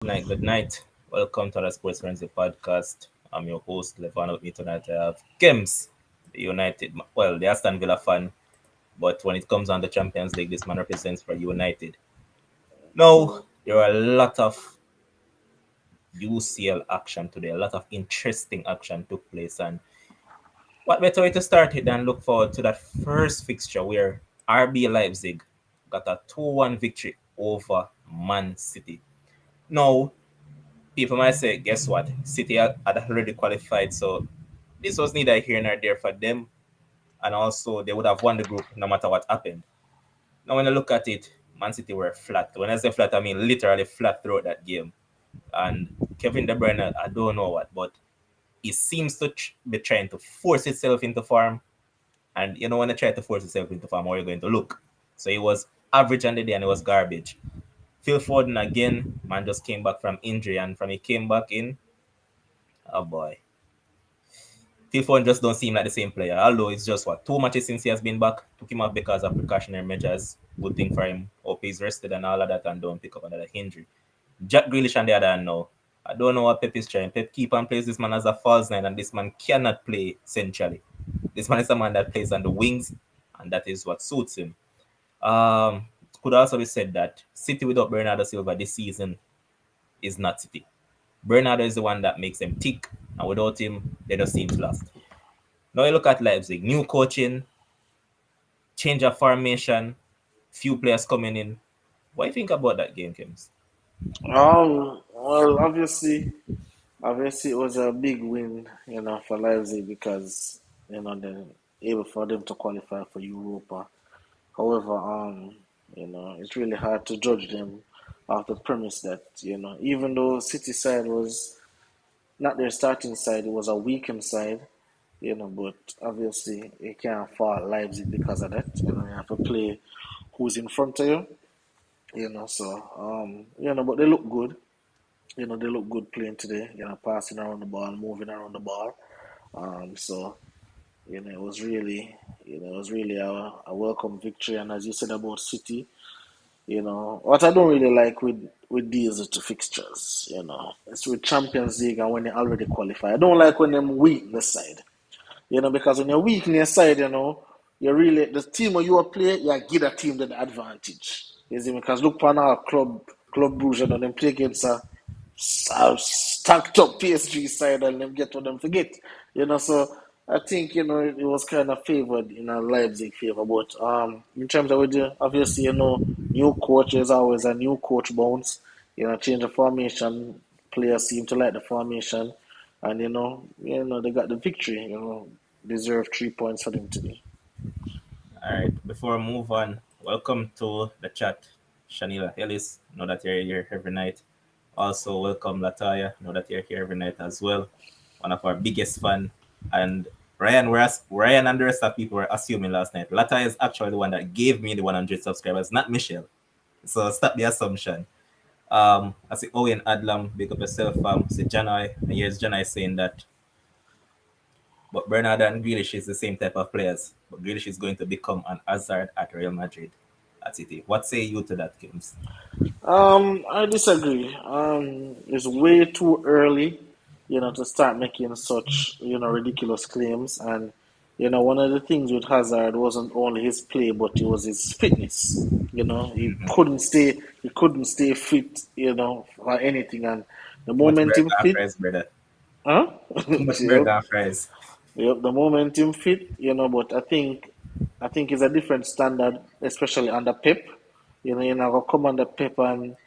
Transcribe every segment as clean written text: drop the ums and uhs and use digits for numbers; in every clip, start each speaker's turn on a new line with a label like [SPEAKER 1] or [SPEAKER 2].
[SPEAKER 1] night, good night. Welcome to the Sports Frenzy podcast. I'm your host, Levon. With me tonight, I have Kims, the the Aston Villa fan. But when it comes on the Champions League, this man represents for United. Now, there are a lot of UCL action today, a lot of interesting action took place. And what better way to start it than look forward to that first fixture where RB Leipzig got a 2-1 victory over Man City. Now, people might say, guess what? City had already qualified, so this was neither here nor there for them. And also, they would have won the group no matter what happened. Now, when I look at it, Man City were flat. When I say flat, I mean literally flat throughout that game. And Kevin De Bruyne, I don't know what, but he seems to be trying to force itself into form. And you know, when I try to force itself into form, how are you going to look? So he was average on the day and it was garbage. Phil Foden again, man just came back from injury, and from he came back in, oh boy. Phil Foden just don't seem like the same player. Although it's just 2 matches since he has been back. Took him off because of precautionary measures. Good thing for him. Hope he's rested and all of that and don't pick up another injury. Jack Grealish on the other hand now. I don't know what Pep is trying. Pep keep on plays this man as a false nine, and this man cannot play centrally. This man is a man that plays on the wings, and that is what suits him. It could also be said that City without Bernardo Silva this season is not City. Bernardo is the one that makes them tick, and without him, they just seem lost. Now you look at Leipzig, new coaching, change of formation, few players coming in. What do you think about that game, Kims?
[SPEAKER 2] Well, obviously, it was a big win, for Leipzig because they're able for them to qualify for Europa. However, it's really hard to judge them off the premise that even though City side was not their starting side, it was a weakened side. But obviously, you can't fault Leipzig because of that. You have to play who's in front of you. But they look good. They look good playing today, passing around the ball, moving around the ball. So, it was really a welcome victory. And as you said about City, what I don't really like with these two fixtures, it's with Champions League and when they already qualify. I don't like when them weak in the side, because when you're weak in your side, you really, the team where you are playing, you give the team the advantage. You see, because look for our Club Brugge, them play against a stacked up PSG side and them get what them forget. So I think, it was kind of favored in a Leipzig favor. But in terms of obviously, new coach is always a new coach bounce. Change the formation. Players seem to like the formation. And they got the victory, deserve 3 points for them today.
[SPEAKER 1] All right, before I move on, welcome to the chat, Shanila Ellis. Know that you're here every night. Also, welcome Lataya. Know that you're here every night as well. One of our biggest fan. And Ryan and the rest of people were assuming last night. Lataya is actually the one that gave me the 100 subscribers, not Michelle. So stop the assumption. I see Owen Adlam, big up yourself, see Janai. And here's Janai saying that but Bernardo and Grealish is the same type of players. But Grealish is going to become an hazard at Real Madrid at City. What say you to that, Kims?
[SPEAKER 2] I disagree. It's way too early, to start making such, ridiculous claims. And, one of the things with Hazard wasn't only his play, but it was his fitness. He couldn't stay fit, for anything. And the
[SPEAKER 1] Too much
[SPEAKER 2] moment
[SPEAKER 1] burger
[SPEAKER 2] him
[SPEAKER 1] and
[SPEAKER 2] fit,
[SPEAKER 1] fries, brother.
[SPEAKER 2] huh?
[SPEAKER 1] Too much
[SPEAKER 2] Yep.
[SPEAKER 1] burger and fries.
[SPEAKER 2] Yep, the momentum fit, but I think it's a different standard, especially under Pep. You know, come under Pep and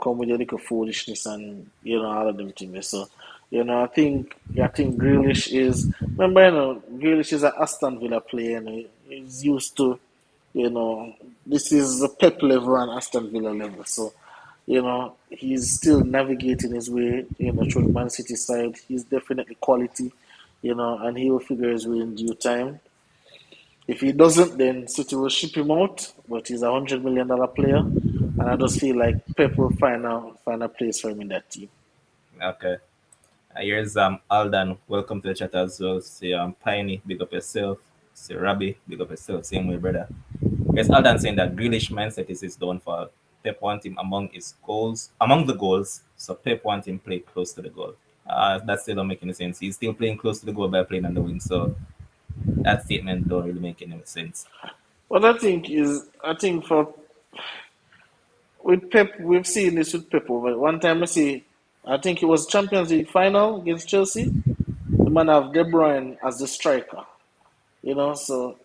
[SPEAKER 2] come with a little foolishness and all of them things. So, I think Grealish is remember, Grealish is an Aston Villa player, and he's used to, this is the Pep level and Aston Villa level. So, he's still navigating his way, through the Man City side. He's definitely quality, and he will figure his way in due time. If he doesn't, then City will ship him out. But he's $100 million player, and I just feel like Pep will find a place for him in that team.
[SPEAKER 1] Okay. Here's Aldan. Welcome to the chat as well. See Piney, big up yourself. See Robbie, big up yourself. Same way, brother. Yes, Aldan saying that Grealish mindset is his downfall. Pep want him among the goals. So Pep want him play close to the goal. That still don't make any sense. He's still playing close to the goal by playing on the wing. So that statement don't really make any sense.
[SPEAKER 2] What I think for with Pep, we've seen this with Pep over. One time I think it was Champions League final against Chelsea. The man have De Bruyne as the striker. So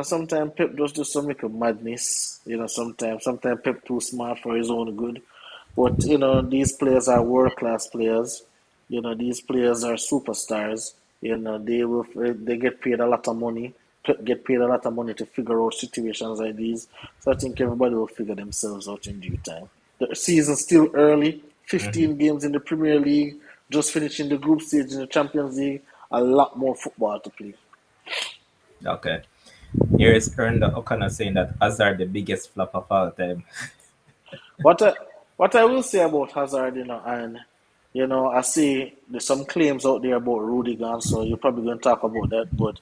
[SPEAKER 2] sometimes Pep just do some little madness. Sometimes Pep too smart for his own good. But these players are world class players. These players are superstars. They get paid a lot of money. Get paid a lot of money to figure out situations like these. So I think everybody will figure themselves out in due time. The season's still early.
[SPEAKER 1] Hmm.
[SPEAKER 2] 15 games in the Premier League. Just finishing the group stage in the Champions League. A lot more football to play.
[SPEAKER 1] Okay. Here is Ernest O'Connor saying that Hazard the biggest flop of all time.
[SPEAKER 2] What I what I will say about Hazard, and I see there's some claims out there about Rudiger, so you're probably going to talk about that. But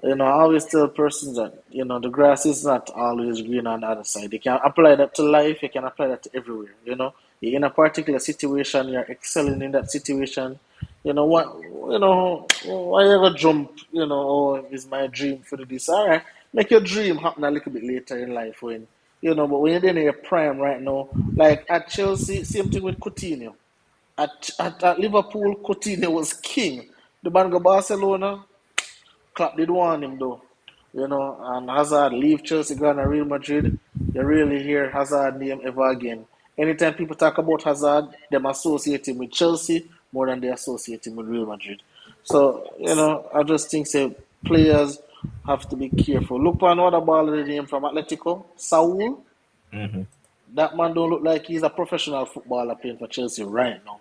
[SPEAKER 2] I always tell persons that the grass is not always green on the other side. You can apply that to life. You can apply that to everywhere. You're in a particular situation, you're excelling in that situation. What? Why you ever jump? Oh, it's my dream for this. All right, make your dream happen a little bit later in life when. But when you're in your prime right now, like at Chelsea, same thing with Coutinho. At Liverpool, Coutinho was king. The man go Barcelona, Klopp did want him though. And Hazard leave Chelsea, go to Real Madrid. You really hear Hazard name ever again. Anytime people talk about Hazard, them associate him with Chelsea more than they associate him with Real Madrid. So, I just think say players have to be careful. Look for another ball of the name from Atletico, Saul.
[SPEAKER 1] Hmm.
[SPEAKER 2] That man don't look like he's a professional footballer playing for Chelsea right now.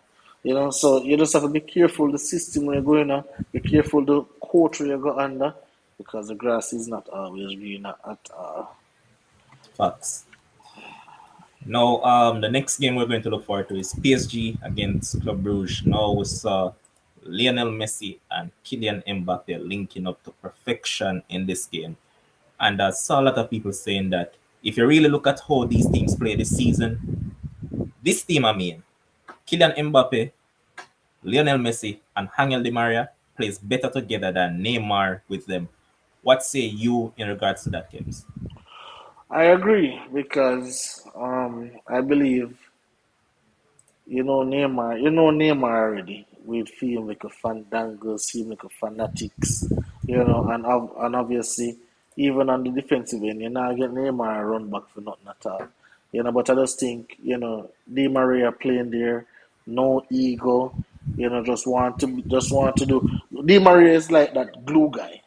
[SPEAKER 2] So you just have to be careful the system where you're going on, be careful the coach where you go under, because the grass is not always green at all.
[SPEAKER 1] Facts. Now, the next game we're going to look forward to is PSG against Club Brugge. Now we saw Lionel Messi and Kylian Mbappe linking up to perfection in this game. And I saw a lot of people saying that if you really look at how these teams play this season, this team, I mean, Kylian Mbappe, Lionel Messi, and Angel Di Maria plays better together than Neymar with them. What say you in regards to that, games?
[SPEAKER 2] I agree because I believe Neymar already with film like a fandangles, film like a fanatics, and obviously even on the defensive end, you're not getting Neymar a run back for nothing at all. But I just think, Di Maria playing there, no ego, just want to do. Di Maria is like that glue guy.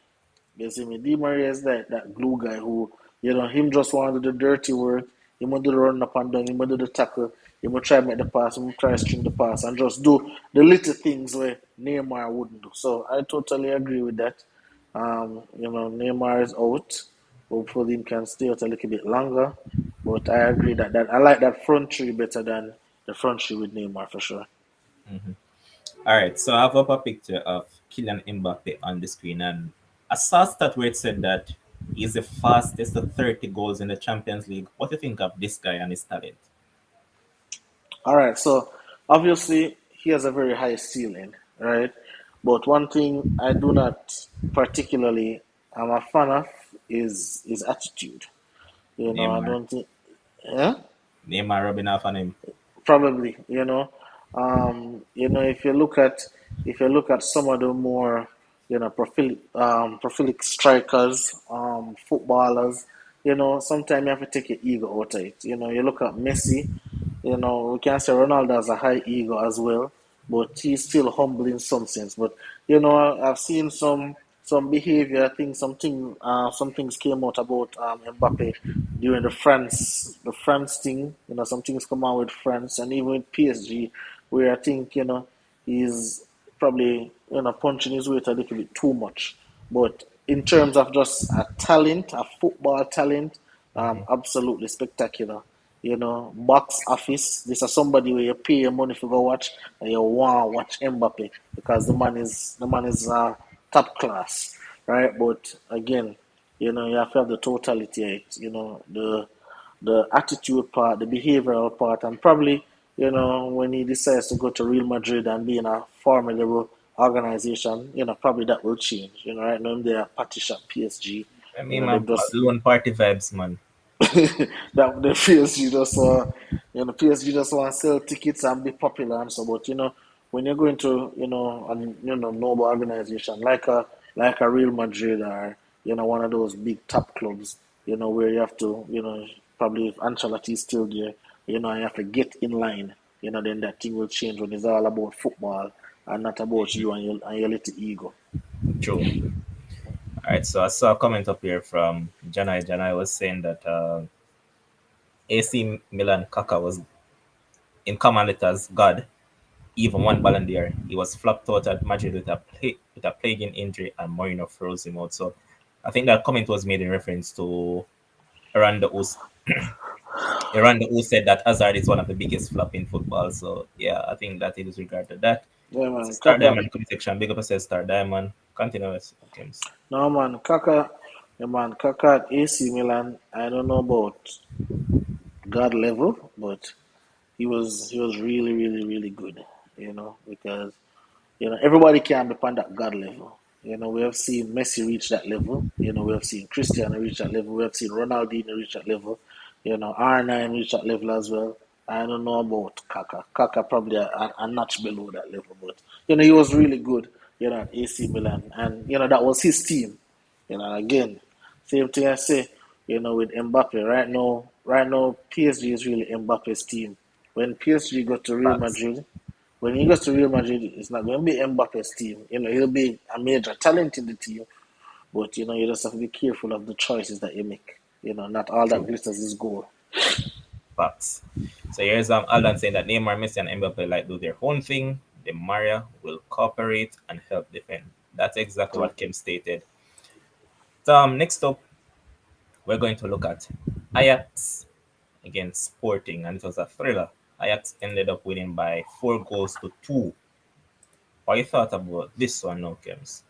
[SPEAKER 2] You see me? Di Maria is that glue guy who, him just want to do the dirty work. He want to do the run up and down. He want to do the tackle. He want to try make the pass. He want to try string the pass and just do the little things where Neymar wouldn't do. So I totally agree with that. Neymar is out. Hopefully he can stay out a little bit longer. But I agree that I like that front three better than the front three with Neymar for sure.
[SPEAKER 1] Mm-hmm. All right, so I have up a picture of Kylian Mbappe on the screen, and I saw a stat where it said that he's the fastest to 30 goals in the Champions League. What do you think of this guy and his talent?
[SPEAKER 2] All right, so obviously he has a very high ceiling, right? But one thing I do not particularly am a fan of is his attitude. I
[SPEAKER 1] Neymar.
[SPEAKER 2] don't think, yeah,
[SPEAKER 1] Neymar rubbing off on him.
[SPEAKER 2] probably, if you look at some of the more, prolific strikers, footballers, sometimes you have to take your ego out of it. You look at Messi. We can say Ronaldo has a high ego as well, but he's still humble in some sense. But I've seen some behavior. I think some things came out about Mbappe during the France thing. Some things come out with France and even with PSG, where I think he's probably punching his weight a little bit too much. But in terms of just a talent, a football talent,
[SPEAKER 1] Hmm.
[SPEAKER 2] absolutely spectacular. Box office. This is somebody where you pay your money for go watch and you want to watch Mbappe because the man is top class, right? But again, you have to have the totality. Right? The the attitude part, the behavioral part, and probably, when he decides to go to Real Madrid and be in a formidable organization, probably that will change. Right now they're a patish at PSG.
[SPEAKER 1] I mean,
[SPEAKER 2] They
[SPEAKER 1] man,
[SPEAKER 2] just
[SPEAKER 1] lone party vibes, man.
[SPEAKER 2] that the PSG just PSG just want to sell tickets and be popular and so. But when you're going to noble organization like a Real Madrid or one of those big top clubs, where you have to probably if Ancelotti is still there, and you have to get in line, then that thing will change when it's all about football and not about you and your little ego.
[SPEAKER 1] True. All right, so I saw a comment up here from Janai. Janai was saying that AC Milan Kaka was in common letters God, even one Ballon d'Or. He was flopped out at Madrid with a plaguing injury, and Mourinho froze him out. So I think that comment was made in reference to Aranda, who said that Hazard is one of the biggest flop in football. So yeah, I think that it is regarded that.
[SPEAKER 2] Yeah,
[SPEAKER 1] It's a
[SPEAKER 2] man,
[SPEAKER 1] Star
[SPEAKER 2] Kaka.
[SPEAKER 1] Diamond comment section. Big up yourself, Star Diamond. Continuous games.
[SPEAKER 2] No, man, Kaka at AC Milan. I don't know about God level, but he was really, really, really good. Because everybody can be on that God level. We have seen Messi reach that level. We have seen Cristiano reach that level. We have seen Ronaldinho reach that level. R9 reach that level as well. I don't know about Kaka. Kaka probably a notch below that level, but he was really good. At AC Milan, and that was his team. Again, same thing I say. With Mbappe right now, PSG is really Mbappe's team. When PSG got to Real
[SPEAKER 1] Facts.
[SPEAKER 2] Madrid, when he goes to Real Madrid, it's not going to be Mbappe's team. He'll be a major talent in the team, but you just have to be careful of the choices that you make. Not all that
[SPEAKER 1] True.
[SPEAKER 2] glitters is gold.
[SPEAKER 1] Facts. So here's Alan saying that Neymar, Messi, and Mbappe like do their own thing. The Maria will cooperate and help defend. That's exactly
[SPEAKER 2] Yep.
[SPEAKER 1] what Kim stated. So, next up, we're going to look at Ajax against Sporting, and it was a thriller. Ajax ended up winning by 4 goals to 2. What you thought about this one, no, Kims?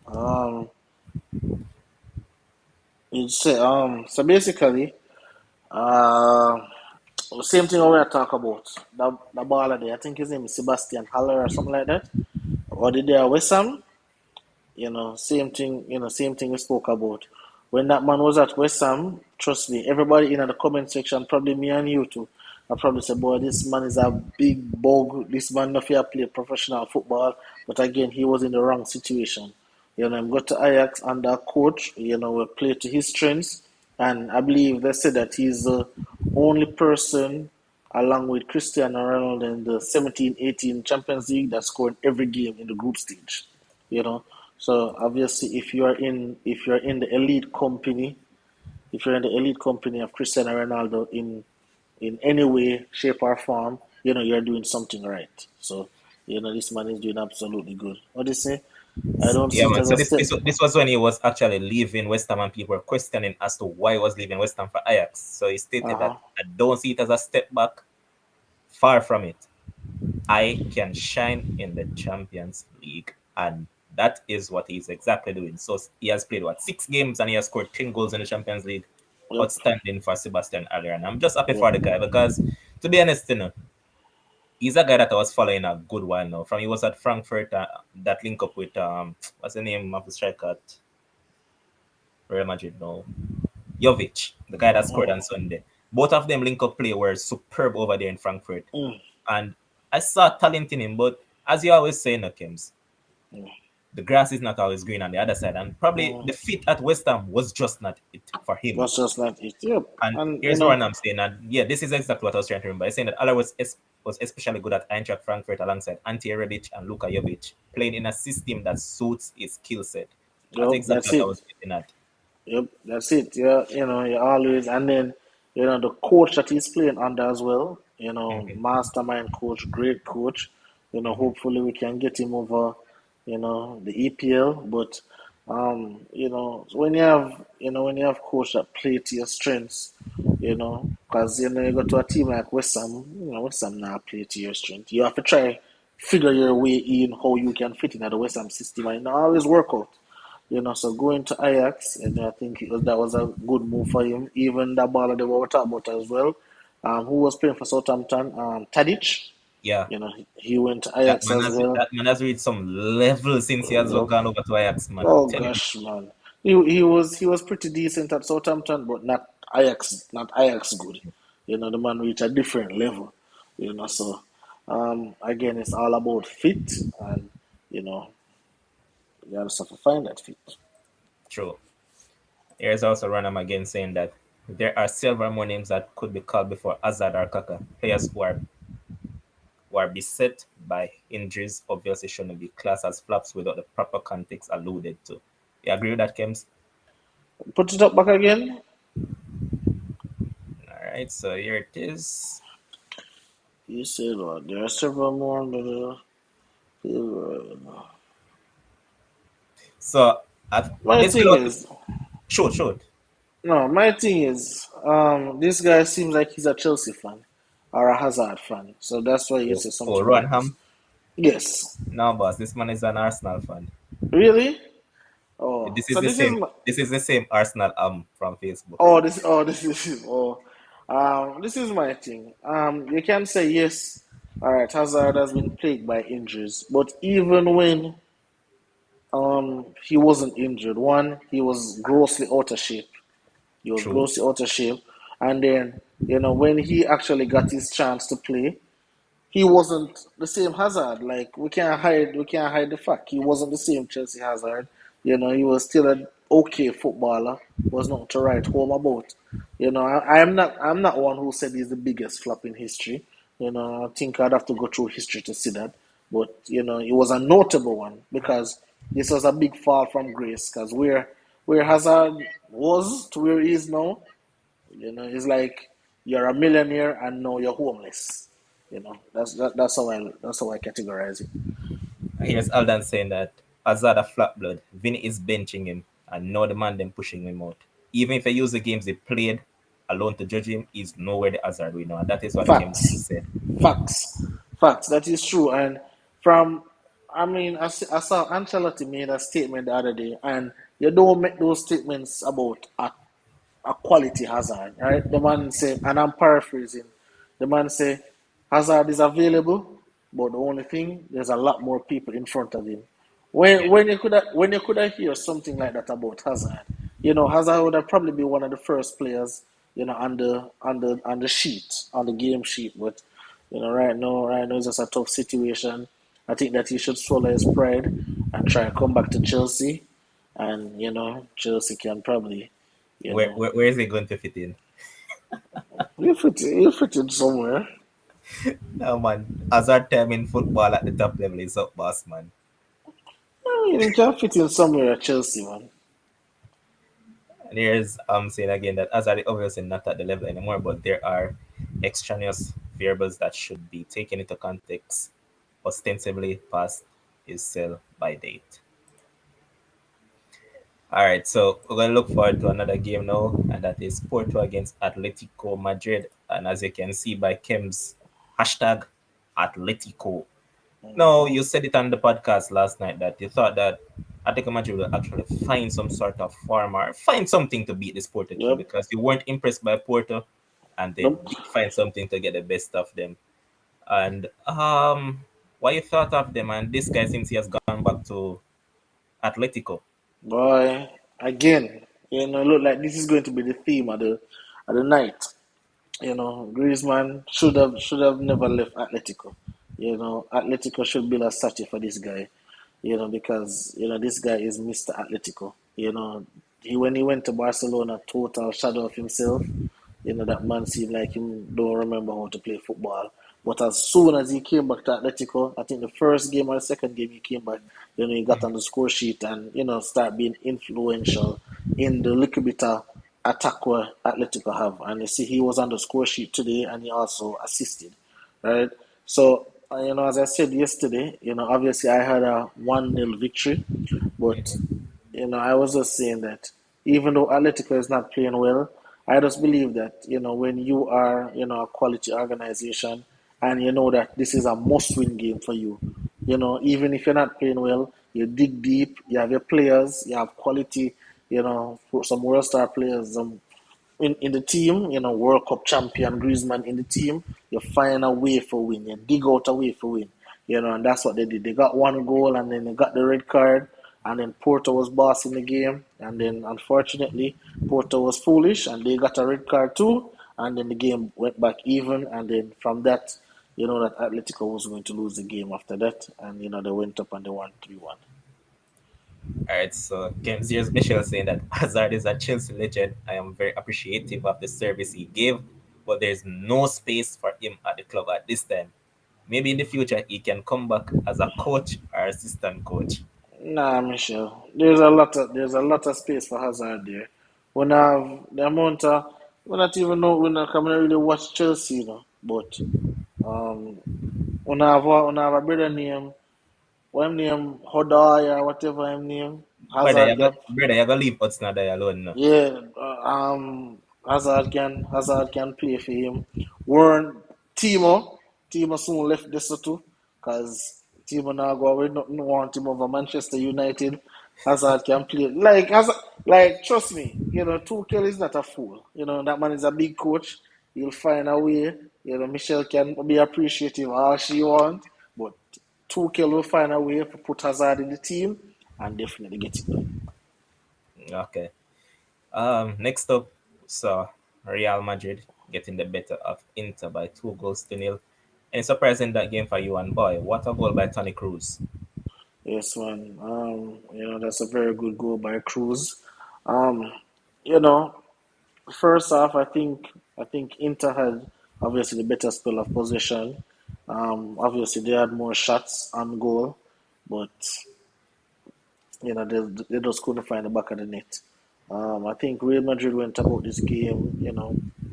[SPEAKER 2] Um, so basically, uh, same thing we were talk about. The baller there, I think his name is Sebastian Haller or something like that. Or did they West Ham? Same thing we spoke about. When that man was at West Ham, trust me, everybody in the comment section, probably me and you too, I probably say, boy, this man is a big bug. This man not fair play professional football. But again, he was in the wrong situation. I'm got to Ajax under a coach, will play to his strengths. And I believe they said that he's the only person, along with Cristiano Ronaldo in the 17-18 Champions League, that scored every game in the group stage you know. So obviously, if you're in the elite company, if you're in the elite company of Cristiano Ronaldo in any way, shape or form, you're doing something right. So this man is doing absolutely good. What do you say? I don't
[SPEAKER 1] Yeah,
[SPEAKER 2] see it
[SPEAKER 1] man.
[SPEAKER 2] as
[SPEAKER 1] So
[SPEAKER 2] a
[SPEAKER 1] this,
[SPEAKER 2] step.
[SPEAKER 1] this this was when he was actually leaving West Ham, and people were questioning as to why he was leaving West Ham for Ajax. So he
[SPEAKER 2] Uh
[SPEAKER 1] stated that
[SPEAKER 2] huh.
[SPEAKER 1] I don't see it as a step back. Far from it. I can shine in the Champions League, and that is what he's exactly doing. So he has played 6 games, and he has scored 10 goals in the Champions League.
[SPEAKER 2] Yep.
[SPEAKER 1] Outstanding for Sebastian Aller, and I'm just happy
[SPEAKER 2] Yep.
[SPEAKER 1] for the guy because, to be honest, he's a guy that I was following a good while now. From he was at Frankfurt, that link up with what's the name of the striker at Real Madrid now? Jovic, the guy that scored on Sunday. Both of them link up play were superb over there in Frankfurt.
[SPEAKER 2] Mm,
[SPEAKER 1] And I saw talent in him, but as you always say, no, Kims,
[SPEAKER 2] mm,
[SPEAKER 1] the grass is not always green on the other side. And probably
[SPEAKER 2] mm.
[SPEAKER 1] the fit at West Ham was just not it for him.
[SPEAKER 2] That's just not it. Yep.
[SPEAKER 1] And
[SPEAKER 2] And
[SPEAKER 1] here's what I'm saying. And yeah, this is exactly what I was trying to remember. I'm saying that Allah was especially good at Eintracht Frankfurt alongside Ante Rebic and Luka Jovic, playing in a system that suits his skill set. That's
[SPEAKER 2] yep,
[SPEAKER 1] exactly
[SPEAKER 2] that's
[SPEAKER 1] what I
[SPEAKER 2] it.
[SPEAKER 1] was getting at.
[SPEAKER 2] Yep, that's it. Yeah, you always, and then the coach that he's playing under as well.
[SPEAKER 1] Mhm.
[SPEAKER 2] Mastermind coach, great coach.
[SPEAKER 1] Mhm.
[SPEAKER 2] Hopefully we can get him over. The EPL. But when you have coach that play to your strengths, because you go to a team like West Ham. West Ham now play to your strength. You have to try figure your way in how you can fit in at the West Ham system, and it not always work out. So going to Ajax, and I think that was a good move for him. Even that baller they were talking about as well, who was playing for Southampton, Tadic.
[SPEAKER 1] Yeah,
[SPEAKER 2] He went to Ajax as well.
[SPEAKER 1] that man has reached some level since he has
[SPEAKER 2] Yup.
[SPEAKER 1] gone over to Ajax, man. I'm
[SPEAKER 2] Oh
[SPEAKER 1] telling you.
[SPEAKER 2] gosh, man. He was pretty decent at Southampton, but not Ajax good. The man reached a different level. So again, it's all about fit, and you know you have to find that fit.
[SPEAKER 1] True. Here's also Ranham again saying that there are several more names that could be called before Hazard or Kaka. Players who are beset by injuries obviously shouldn't be classed as flops without the proper context alluded to. You agree with that, Kems?
[SPEAKER 2] Put it up back again.
[SPEAKER 1] All right, so here it is.
[SPEAKER 2] You said there are several more,
[SPEAKER 1] So at,
[SPEAKER 2] my
[SPEAKER 1] let's
[SPEAKER 2] thing
[SPEAKER 1] go.
[SPEAKER 2] is,
[SPEAKER 1] Short.
[SPEAKER 2] no, my thing is, this guy seems like he's a Chelsea fan or a Hazard fan, so that's why you say
[SPEAKER 1] Oh,
[SPEAKER 2] something like this.
[SPEAKER 1] Ranham.
[SPEAKER 2] Yes,
[SPEAKER 1] No, boss. This man is an Arsenal fan.
[SPEAKER 2] really? Oh,
[SPEAKER 1] This is
[SPEAKER 2] so
[SPEAKER 1] the
[SPEAKER 2] this is
[SPEAKER 1] same.
[SPEAKER 2] my,
[SPEAKER 1] This is the same Arsenal from Facebook.
[SPEAKER 2] this is my thing. You can say yes. All right, Hazard has been plagued by injuries, but even when he wasn't injured, one, he was grossly out of shape. He was
[SPEAKER 1] True.
[SPEAKER 2] grossly out of shape, and then when he actually got his chance to play, he wasn't the same Hazard. Like we can't hide the fact he wasn't the same Chelsea Hazard. He was still an okay footballer. Was not to write home about. I'm not one who said he's the biggest flop in history. I think I'd have to go through history to see that. But it was a notable one because this was a big fall from grace. Because where Hazard was to where he is now, it's like you're a millionaire and now you're homeless. That's how I categorize it.
[SPEAKER 1] Here's Aldan saying that Hazard a flat blood. Vinny is benching him, and now the man them pushing him out. Even if I use the games he played alone to judge him, he's nowhere the Hazard we know, and that is what Kim
[SPEAKER 2] Facts,
[SPEAKER 1] said.
[SPEAKER 2] facts. That is true. And from, I mean, I saw Ancelotti made a statement the other day, and you don't make those statements about a quality Hazard, right? The man say, and I'm paraphrasing, the man say, Hazard is available, but the only thing, there's a lot more people in front of him.
[SPEAKER 1] Yeah.
[SPEAKER 2] When you could have hear something like that about Hazard, Hazard would have probably been one of the first players, on the sheet, on the game sheet. But right now it's just a tough situation. I think that he should swallow his pride and try and come back to Chelsea, and Chelsea can probably, you know,
[SPEAKER 1] Where is he going to fit in?
[SPEAKER 2] you fit in somewhere.
[SPEAKER 1] No man, Hazard time in football at the top level is up, boss man.
[SPEAKER 2] I mean, he can fit in somewhere at Chelsea, man.
[SPEAKER 1] And here's saying again that Hazard is obviously not at the level anymore, but there are extraneous variables that should be taken into context, ostensibly past his sell by date. All right, so we're gonna look forward to another game now, and that is Porto against Atletico Madrid. And as you can see by Kim's hashtag Atletico. No,
[SPEAKER 2] Hmm.
[SPEAKER 1] you said it on the podcast last night that you thought that Atletico Madrid will actually find some sort of form or find something to beat this Porto team
[SPEAKER 2] Yep.
[SPEAKER 1] because you weren't impressed by Porto, and they
[SPEAKER 2] Nope.
[SPEAKER 1] did find something to get the best of them. And what you thought of them? And this guy since he has gone back to Atletico.
[SPEAKER 2] Boy, again, look like this is going to be the theme of the night. Griezmann should have never left Atletico. Atletico should build a statue for this guy. Because this guy is Mr. Atletico. When he went to Barcelona, total shadow of himself. That man seemed like him don't remember how to play football. But as soon as he came back to Atletico, I think the first game or the second game he came back, he got on the score sheet and start being influential in the little bit of attack where Atletico have. And you see, he was on the score sheet today, and he also assisted, right? So as I said yesterday, obviously I had a 1-0 victory, but I was just saying that even though Atletico is not playing well, I just believe that when you are a quality organization and you know that this is a must-win game for you, even if you're not playing well, you dig deep, you have your players, you have quality, some world star players. In the team, World Cup champion Griezmann in the team, you find a way for win. You dig out a way for win. And that's what they did. They got one goal and then they got the red card, and then Porto was boss in the game, and then unfortunately Porto was foolish and they got a red card too, and then the game went back even, and then from that, that Atletico was going to lose the game after that, and they went up and they won 3-1.
[SPEAKER 1] All right, so here's Michelle saying that Hazard is a Chelsea legend. I am very appreciative of the service he gave, but there's no space for him at the club at this time. Maybe in the future he can come back as a coach or assistant coach.
[SPEAKER 2] Nah, Michelle. There's a lot of space for Hazard there. When I have the amount of we not even know we not coming really watch Chelsea, But um when I have a brother name, what him name Hodai or whatever him name, Hazard can
[SPEAKER 1] Brother, you gotta leave us now there alone now.
[SPEAKER 2] yeah, Hazard can play for him. Warren Timo soon left this too, cause Timo now go away. Nothing want him over Manchester United. Hazard can play like trust me. Tuchel is not a fool. That man is a big coach. He'll find a way. Michelle can be appreciative all she want, but Tuchel will find a way to put Hazard in the team and definitely get it done.
[SPEAKER 1] Okay. Next up, so Real Madrid getting the better of Inter by 2 goals to nil. Any surprise in that game for you and boy? What a goal by Tony Cruz.
[SPEAKER 2] Yes, man. That's a very good goal by Cruz. Um, you know, First off, I think Inter had obviously the better spell of possession. Obviously they had more shots on goal, but they just couldn't find the back of the net. I think Real Madrid went about this game,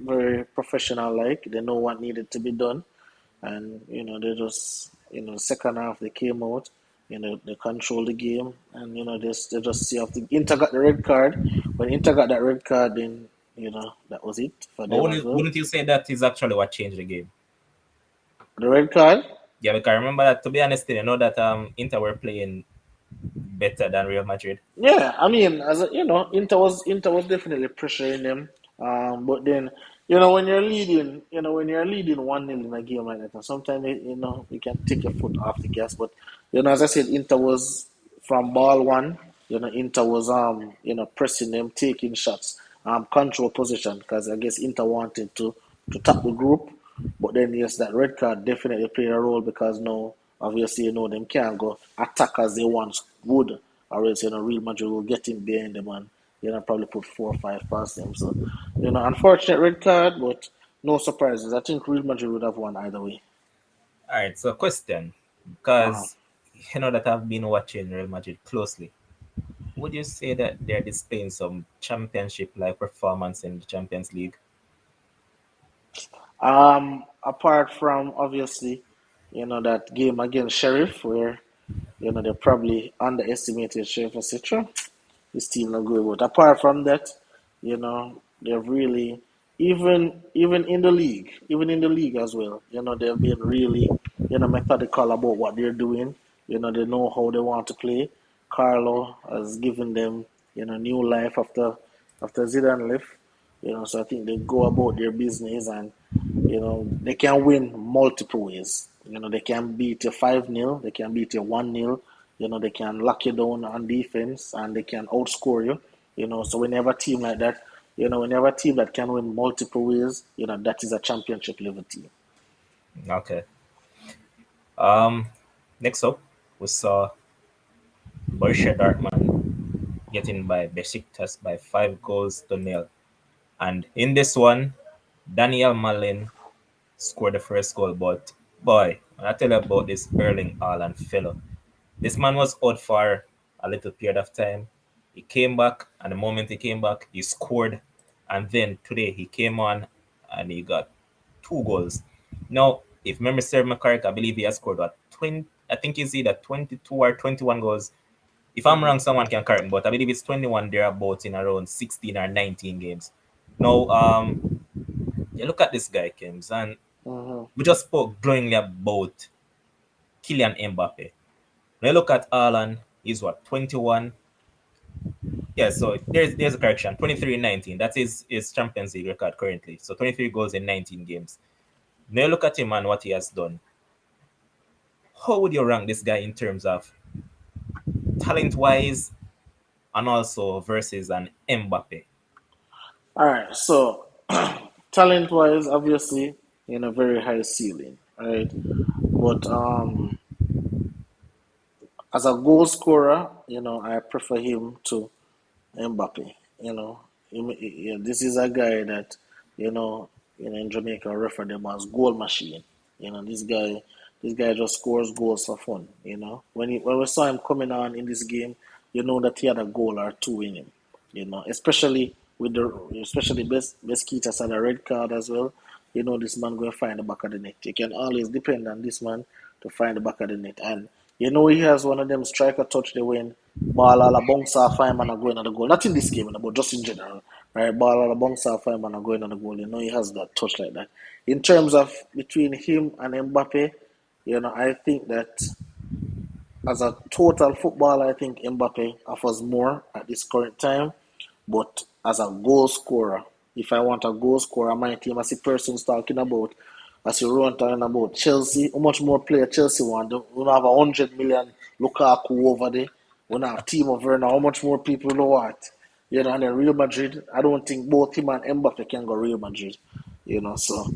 [SPEAKER 2] very professional like. They know what needed to be done, and they just second half they came out, they controlled the game, and they just see after Inter got the red card. When Inter got that red card, then that was it for
[SPEAKER 1] But
[SPEAKER 2] them as well.
[SPEAKER 1] wouldn't you say that is actually what changed the game?
[SPEAKER 2] The red card.
[SPEAKER 1] Yeah, because I remember that, to be honest, you know that Inter were playing better than Real Madrid.
[SPEAKER 2] Yeah, I mean, Inter was definitely pressuring them. But then when you're leading 1-0 in a game like that, and sometimes you can take your foot off the gas. But as I said, Inter was from ball one. Inter was pressing them, taking shots, control position because I guess Inter wanted to top the group. But then yes, that red card definitely played a role because now obviously them can't go attack as they once would, or else Real Madrid will get in behind them and probably put 4 or 5 past them. So unfortunate red card, but no surprises. I think Real Madrid would have won either way.
[SPEAKER 1] All right, so question,
[SPEAKER 2] Uh-huh.
[SPEAKER 1] because you know that I've been watching Real Madrid closely. Would you say that they're displaying some championship-like performance in the Champions League?
[SPEAKER 2] Apart from obviously, that game against Sheriff where they probably underestimated Sheriff, etc. This team not good. But apart from that, they've really even in the league as well. They've been really methodical about what they're doing. They know how they want to play. Carlo has given them new life after Zidane left. So I think they go about their business and they can win multiple ways. They can beat you 5-0, they can beat you 1-0, they can lock you down on defense and they can outscore you. So whenever a team like that, whenever a team that can win multiple ways, that is a championship level team.
[SPEAKER 1] Okay. Um, Next up, we saw Borussia Dortmund getting by Besiktas by 5 goals to nil. And in this one, Daniel Malin scored the first goal. But boy, when I tell you about this Erling Haaland fellow, this man was out for a little period of time. He came back, and the moment he came back, he scored. And then today he came on and he got 2 goals. Now, if memory serves me correct, I believe he has scored what 20. I think he's either 22 or 21 goals. If I'm
[SPEAKER 2] Mm-hmm.
[SPEAKER 1] wrong, someone can correct me, but I believe it's 21 thereabouts in around 16 or 19 games. Now, you look at this guy, Kims, and
[SPEAKER 2] Mm-hmm.
[SPEAKER 1] we just spoke glowingly about Kylian Mbappe. Now look at Haaland. He's what, 21? Yeah, so there's a correction. 23 in 19. That is his Champions League record currently. So 23 goals in 19 games. Now look at him and what he has done. How would you rank this guy in terms of talent wise and also versus an Mbappe?
[SPEAKER 2] All right, so talent wise, obviously, very high ceiling, right? But as a goal scorer, I prefer him to Mbappe. This is a guy that you know, in Jamaica refer them as goal machine. This guy just scores goals for fun. When we saw him coming on in this game, you know that he had a goal or two in him. Especially with especially Besquitas had a red card as well. This man going to find the back of the net. You can always depend on this man to find the back of the net, and he has one of them striker touch the win. Ball all a bounce off him and a going on the goal. Not in this game, but just in general. Right? Ball all a bounce off him and a going on the goal. He has that touch like that. In terms of between him and Mbappe, I think that as a total footballer, I think Mbappe offers more at this current time. But as a goal scorer, if I want a goal scorer, my team, as the person's talking about, as you run talking about Chelsea, how much more player Chelsea want? We don't have 100 million Lukaku over there. We don't have Timo Werner. How much more people do want? And then Real Madrid, I don't think both him and Mbappe can go Real Madrid. So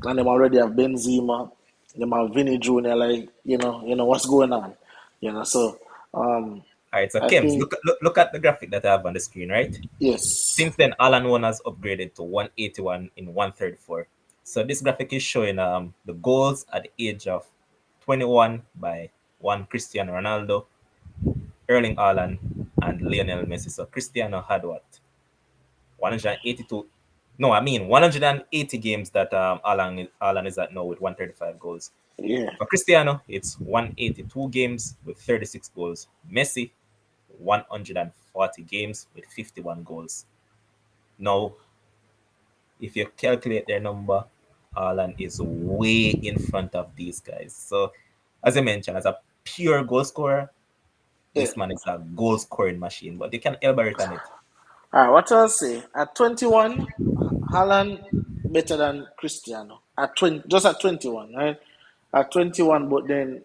[SPEAKER 2] and them already have Benzema, them have Vinny Jr. Like what's going on. So
[SPEAKER 1] All right, so
[SPEAKER 2] I
[SPEAKER 1] Kems,
[SPEAKER 2] think
[SPEAKER 1] look at the graphic that I have on the screen, right?
[SPEAKER 2] yes,
[SPEAKER 1] Since then, Alan One has upgraded to 181 in 134. So this graphic is showing the goals at the age of 21 by one Cristiano Ronaldo, Erling Haaland, and Lionel Messi. So Cristiano had what? 182. No, I mean 180 games that Alan is at now with 135 goals.
[SPEAKER 2] yeah.
[SPEAKER 1] For Cristiano, it's 182 games with 36 goals. Messi, 140 games with 51 goals. Now, if you calculate their number, Haaland is way in front of these guys. So, as I mentioned, as a pure goal scorer,
[SPEAKER 2] Yeah.
[SPEAKER 1] this man is a goal scoring machine, but they can elaborate on it.
[SPEAKER 2] All right, what I'll say at 21, Haaland better than Cristiano at 20, just at 21, right? At 21, but then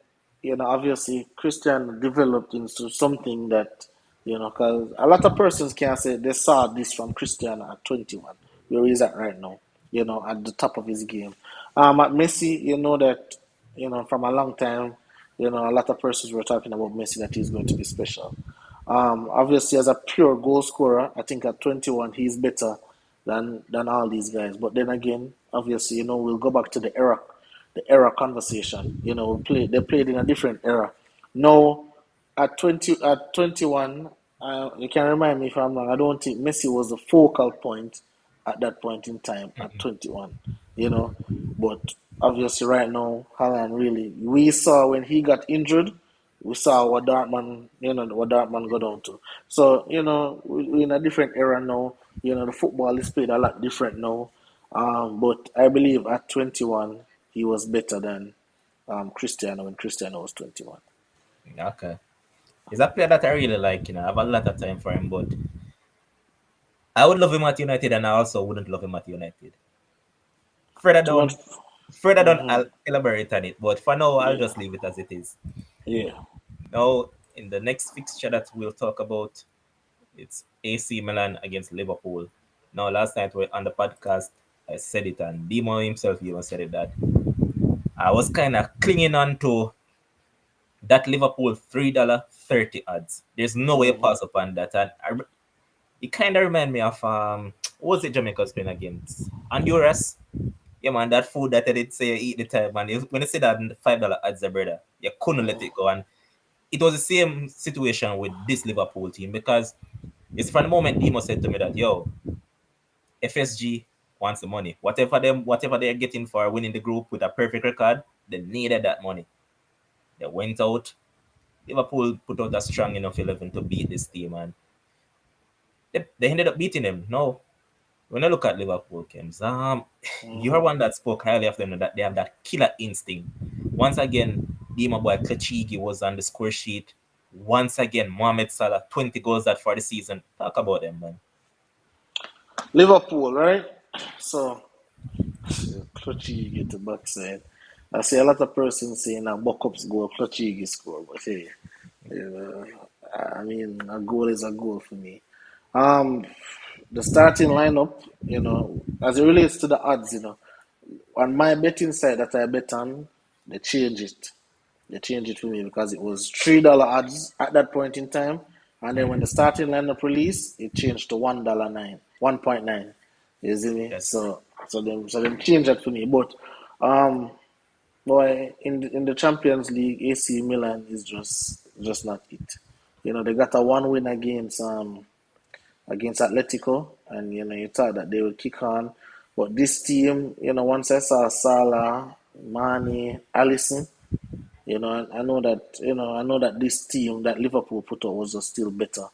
[SPEAKER 2] obviously Cristiano developed into something that because a lot of persons can say they saw this from Cristiano at 21, where he's at right now, at the top of his game. At Messi, that from a long time, a lot of persons were talking about Messi that he's going to be special. Obviously, as a pure goal scorer, I think at 21 he's better than all these guys. But then again, obviously, we'll go back to the era conversation. They played in a different era. Now, at 21, you can remind me if I'm wrong. I don't think Messi was the focal point at that point in time at 21. You know, but obviously right now, Haaland really. We saw when he got injured, we saw what Dartman got down to. So we're in a different era now. The football is played a lot different now. But I believe at 21 he was better than Cristiano when Cristiano was 21.
[SPEAKER 1] Okay. He's a player that I really like, I have a lot of time for him, but I would love him at United and I also wouldn't love him at United. Further
[SPEAKER 2] Too much.
[SPEAKER 1] down, further down,
[SPEAKER 2] Hmm.
[SPEAKER 1] I'll elaborate on it, but for now, I'll
[SPEAKER 2] Yeah,
[SPEAKER 1] just leave it as it is.
[SPEAKER 2] yeah.
[SPEAKER 1] Now, in the next fixture that we'll talk about, it's AC Milan against Liverpool. Now, last night we on the podcast, I said it, and Demo himself even said it that I was kind of clinging on to that Liverpool $3.30 odds. There's no way
[SPEAKER 2] Hmm.
[SPEAKER 1] pass upon that, and it kind of remind me of what was it Jamaica's playing against Honduras? Yeah, man, that food that I did say you eat the time, man. When you see that $5 odds, brother, you couldn't let it go, and it was the same situation with this Liverpool team because it's from the moment Demo said to me that FSG wants the money. Whatever they're getting for winning the group with a perfect record, they needed that money. They went out. Liverpool put out a strong enough 11 to beat this team, and they ended up beating them. No, when I look at Liverpool, Kems, you're
[SPEAKER 2] Hmm.
[SPEAKER 1] one that spoke highly of them that they have that killer instinct. Once again, my boy Klachigi was on the score sheet once again, Mohamed Salah, 20 goals that for the season. Talk about them, man.
[SPEAKER 2] Liverpool, right? So, Clutchy get the backside. I see a lot of persons saying that Buckup's goal, Clutchy score, but hey, you know, I mean, a goal is a goal for me. Um, the starting lineup, as it relates to the odds, on my betting side that I bet on, they change it. They changed it for me because it was $3 odds at that point in time, and then when the starting lineup released, it changed to $1.9, 1.9. You see me?
[SPEAKER 1] Yes.
[SPEAKER 2] So them changed that for me. But boy, in the Champions League, AC Milan is just not it. They got a one win against Atletico, and you thought that they would kick on. But this team, once I saw Salah, Mane, Allison, I know that this team that Liverpool put out was just still better,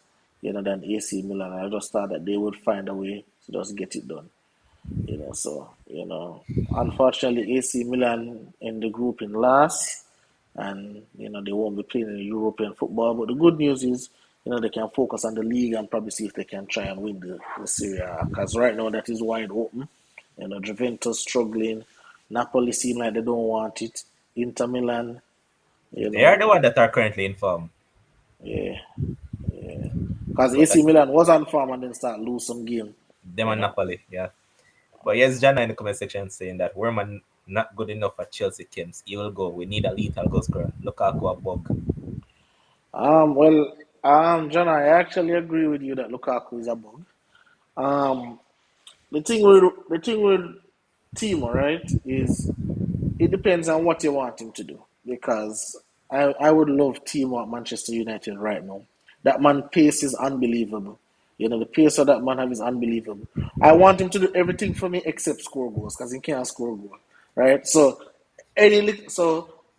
[SPEAKER 2] than AC Milan. I just thought that they would find a way to just get it done. Unfortunately, AC Milan in the group in last, and they won't be playing in European football. But the good news is, they can focus on the league and probably see if they can try and win the Serie A. Because right now that is wide open. Juventus struggling, Napoli seem like they don't want it. Inter Milan, you
[SPEAKER 1] They are
[SPEAKER 2] know,
[SPEAKER 1] the one that are currently in form.
[SPEAKER 2] yeah, yeah. Because
[SPEAKER 1] But
[SPEAKER 2] AC
[SPEAKER 1] that's
[SPEAKER 2] Milan was on form and then start lose some game,
[SPEAKER 1] them
[SPEAKER 2] you
[SPEAKER 1] and
[SPEAKER 2] know.
[SPEAKER 1] Napoli, yeah. But yes, Jana in the comment section saying that we're man not good enough for Chelsea Kims. He will go. We need a lethal goal scorer. Lukaku a bug.
[SPEAKER 2] Well, John, I actually agree with you that Lukaku is a bug. Um, the thing with Timo, right, is it depends on what you want him to do. Because I would love Timo at Manchester United right now. That man pace is unbelievable. The pace of that man have is unbelievable. I want him to do everything for me except score goals because he can't score goals, right? So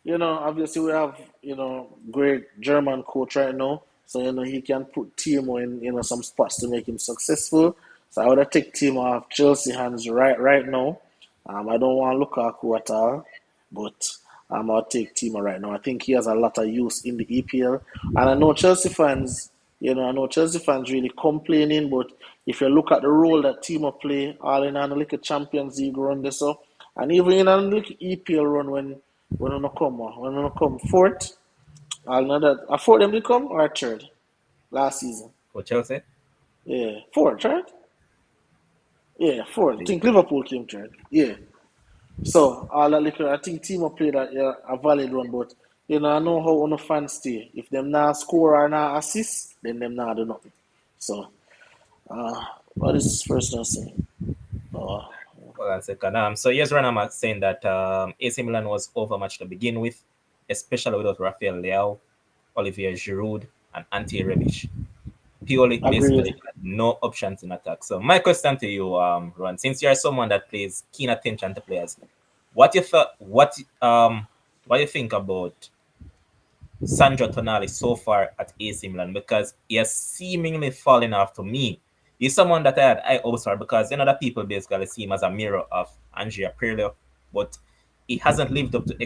[SPEAKER 2] obviously we have great German coach right now, so he can put Timo in some spots to make him successful. So I would have take Timo off Chelsea hands right now. I don't want Lukaku at all, but I'll take Timo right now. I think he has a lot of use in the EPL, and I know Chelsea fans really complaining, but if you look at the role that Timo play, all in on like a Champions League run this up, and even in a like EPL run when we come fourth, I'll know that a fourth them become or third last season.
[SPEAKER 1] For Chelsea?
[SPEAKER 2] Yeah, fourth, right? Yeah, fourth. I
[SPEAKER 1] The-
[SPEAKER 2] think Liverpool came third. Yeah. So all that little, I think Timo played a valid run, but I know how on fans stay. If them not score or not assist, then them not do nothing. So what is this person saying? Oh,
[SPEAKER 1] Hold on a second. So yes, Ranama saying that AC Milan was overmatched to begin with, especially without Rafael Leao, Olivier Giroud, and Ante Rebic. Pioli basically
[SPEAKER 2] agreed.
[SPEAKER 1] had no options in attack. So my question to you, Ron, since you're someone that pays keen attention to players, what you thought, what you think about Sandro Tonali so far at AC Milan? Because he has seemingly fallen off to me. He's someone that I had eye hopes for because that people basically see him as a mirror of Andrea Pirlo, but he hasn't lived up to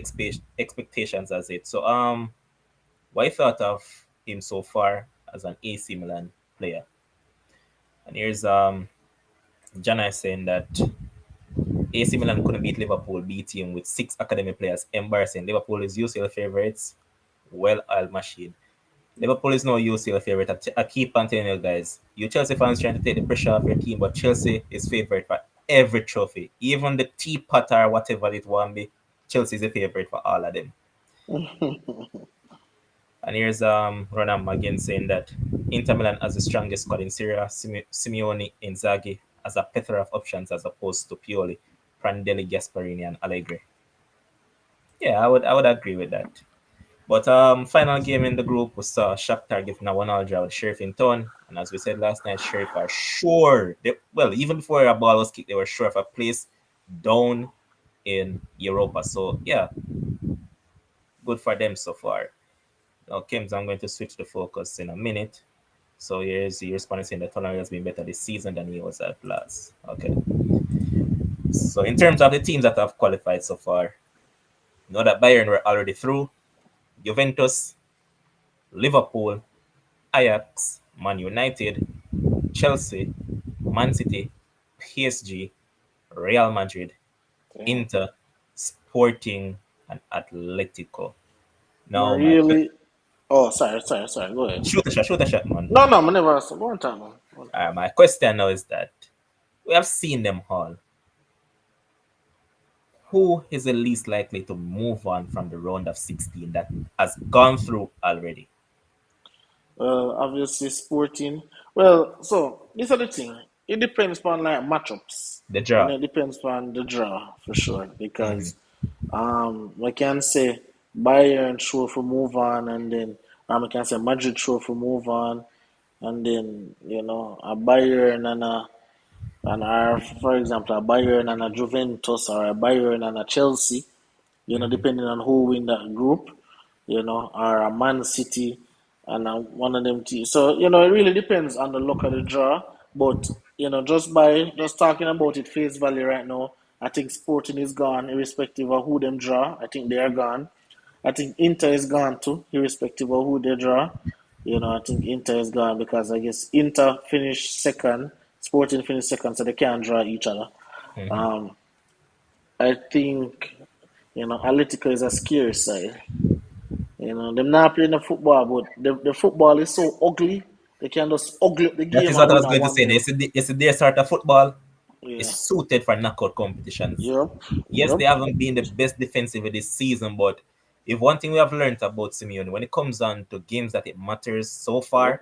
[SPEAKER 1] expectations as it. So what you thought of him so far as an AC Milan player? And here's Jana saying that AC Milan couldn't beat Liverpool B team with 6 academy players. Embarrassing. Liverpool is UCL favourites. Well-oiled machine. Liverpool is no UCL favourite. I keep on telling you guys. You Chelsea fans trying to take the pressure off your team, but Chelsea is favourite for every trophy. Even the teapot or whatever it want be, Chelsea is a favourite for all of them. And here's Ronam again saying that Inter Milan has the strongest squad in Syria. Simeone Inzaghi has a plethora of options as opposed to Pioli, Prandelli, Gasparini, and Allegri. Yeah, I would agree with that. But final game in the group was Shakhtar giving a 1-all draw with Sheriff in town. And as we said last night, Sheriff are sure. Even before a ball was kicked, they were sure of a place down in Europa. So yeah, good for them so far. Now, Kims, I'm going to switch the focus in a minute. So here's the response saying that Tonali has been better this season than he was at last. Okay. So in terms of the teams that have qualified so far, know that Bayern were already through. Juventus, Liverpool, Ajax, Man United, Chelsea, Man City, PSG, Real Madrid,
[SPEAKER 2] Damn.
[SPEAKER 1] Inter, Sporting, and Atletico.
[SPEAKER 2] No,
[SPEAKER 1] Now,
[SPEAKER 2] really. Oh, sorry. Go ahead.
[SPEAKER 1] shoot a shot, man.
[SPEAKER 2] No, I never asked. Go on time, man. Go on time.
[SPEAKER 1] My question now is that we have seen them all. Who is the least likely to move on from the round of 16 that has gone through already?
[SPEAKER 2] Well, obviously, sporting. Well, so this is the thing. It depends on like matchups.
[SPEAKER 1] The draw.
[SPEAKER 2] It depends on the draw for sure.
[SPEAKER 1] Hmm.
[SPEAKER 2] Because I can say Bayern sure for move on, and then I can say Madrid sure for move on, and then a Bayern for example, a Bayern and a Juventus or a Bayern and a Chelsea.
[SPEAKER 1] Hmm.
[SPEAKER 2] Depending on who win that group, or a Man City and one of them teams. So, it really depends on the luck of the draw. But, just talking about it face value right now, I think Sporting is gone, irrespective of who them draw. I think they are gone. I think Inter is gone too, irrespective of who they draw. I think Inter is gone because I guess Inter finished second, Sporting finished second, so they can't draw each other.
[SPEAKER 1] Hmm.
[SPEAKER 2] Um, I think Atletico is a scary side. Them not playing the football, but the football is so ugly. They can just ugly up the
[SPEAKER 1] That
[SPEAKER 2] game
[SPEAKER 1] is
[SPEAKER 2] and
[SPEAKER 1] what I
[SPEAKER 2] win
[SPEAKER 1] was
[SPEAKER 2] a
[SPEAKER 1] going to say.
[SPEAKER 2] 1-0.
[SPEAKER 1] Yesterday, start of football is
[SPEAKER 2] Yeah.
[SPEAKER 1] suited for knockout competitions.
[SPEAKER 2] Yep.
[SPEAKER 1] Yes,
[SPEAKER 2] Yep.
[SPEAKER 1] they haven't been the best defensively this season, but if one thing we have learned about Simeone, when it comes on to games that it matters so far,
[SPEAKER 2] Yep.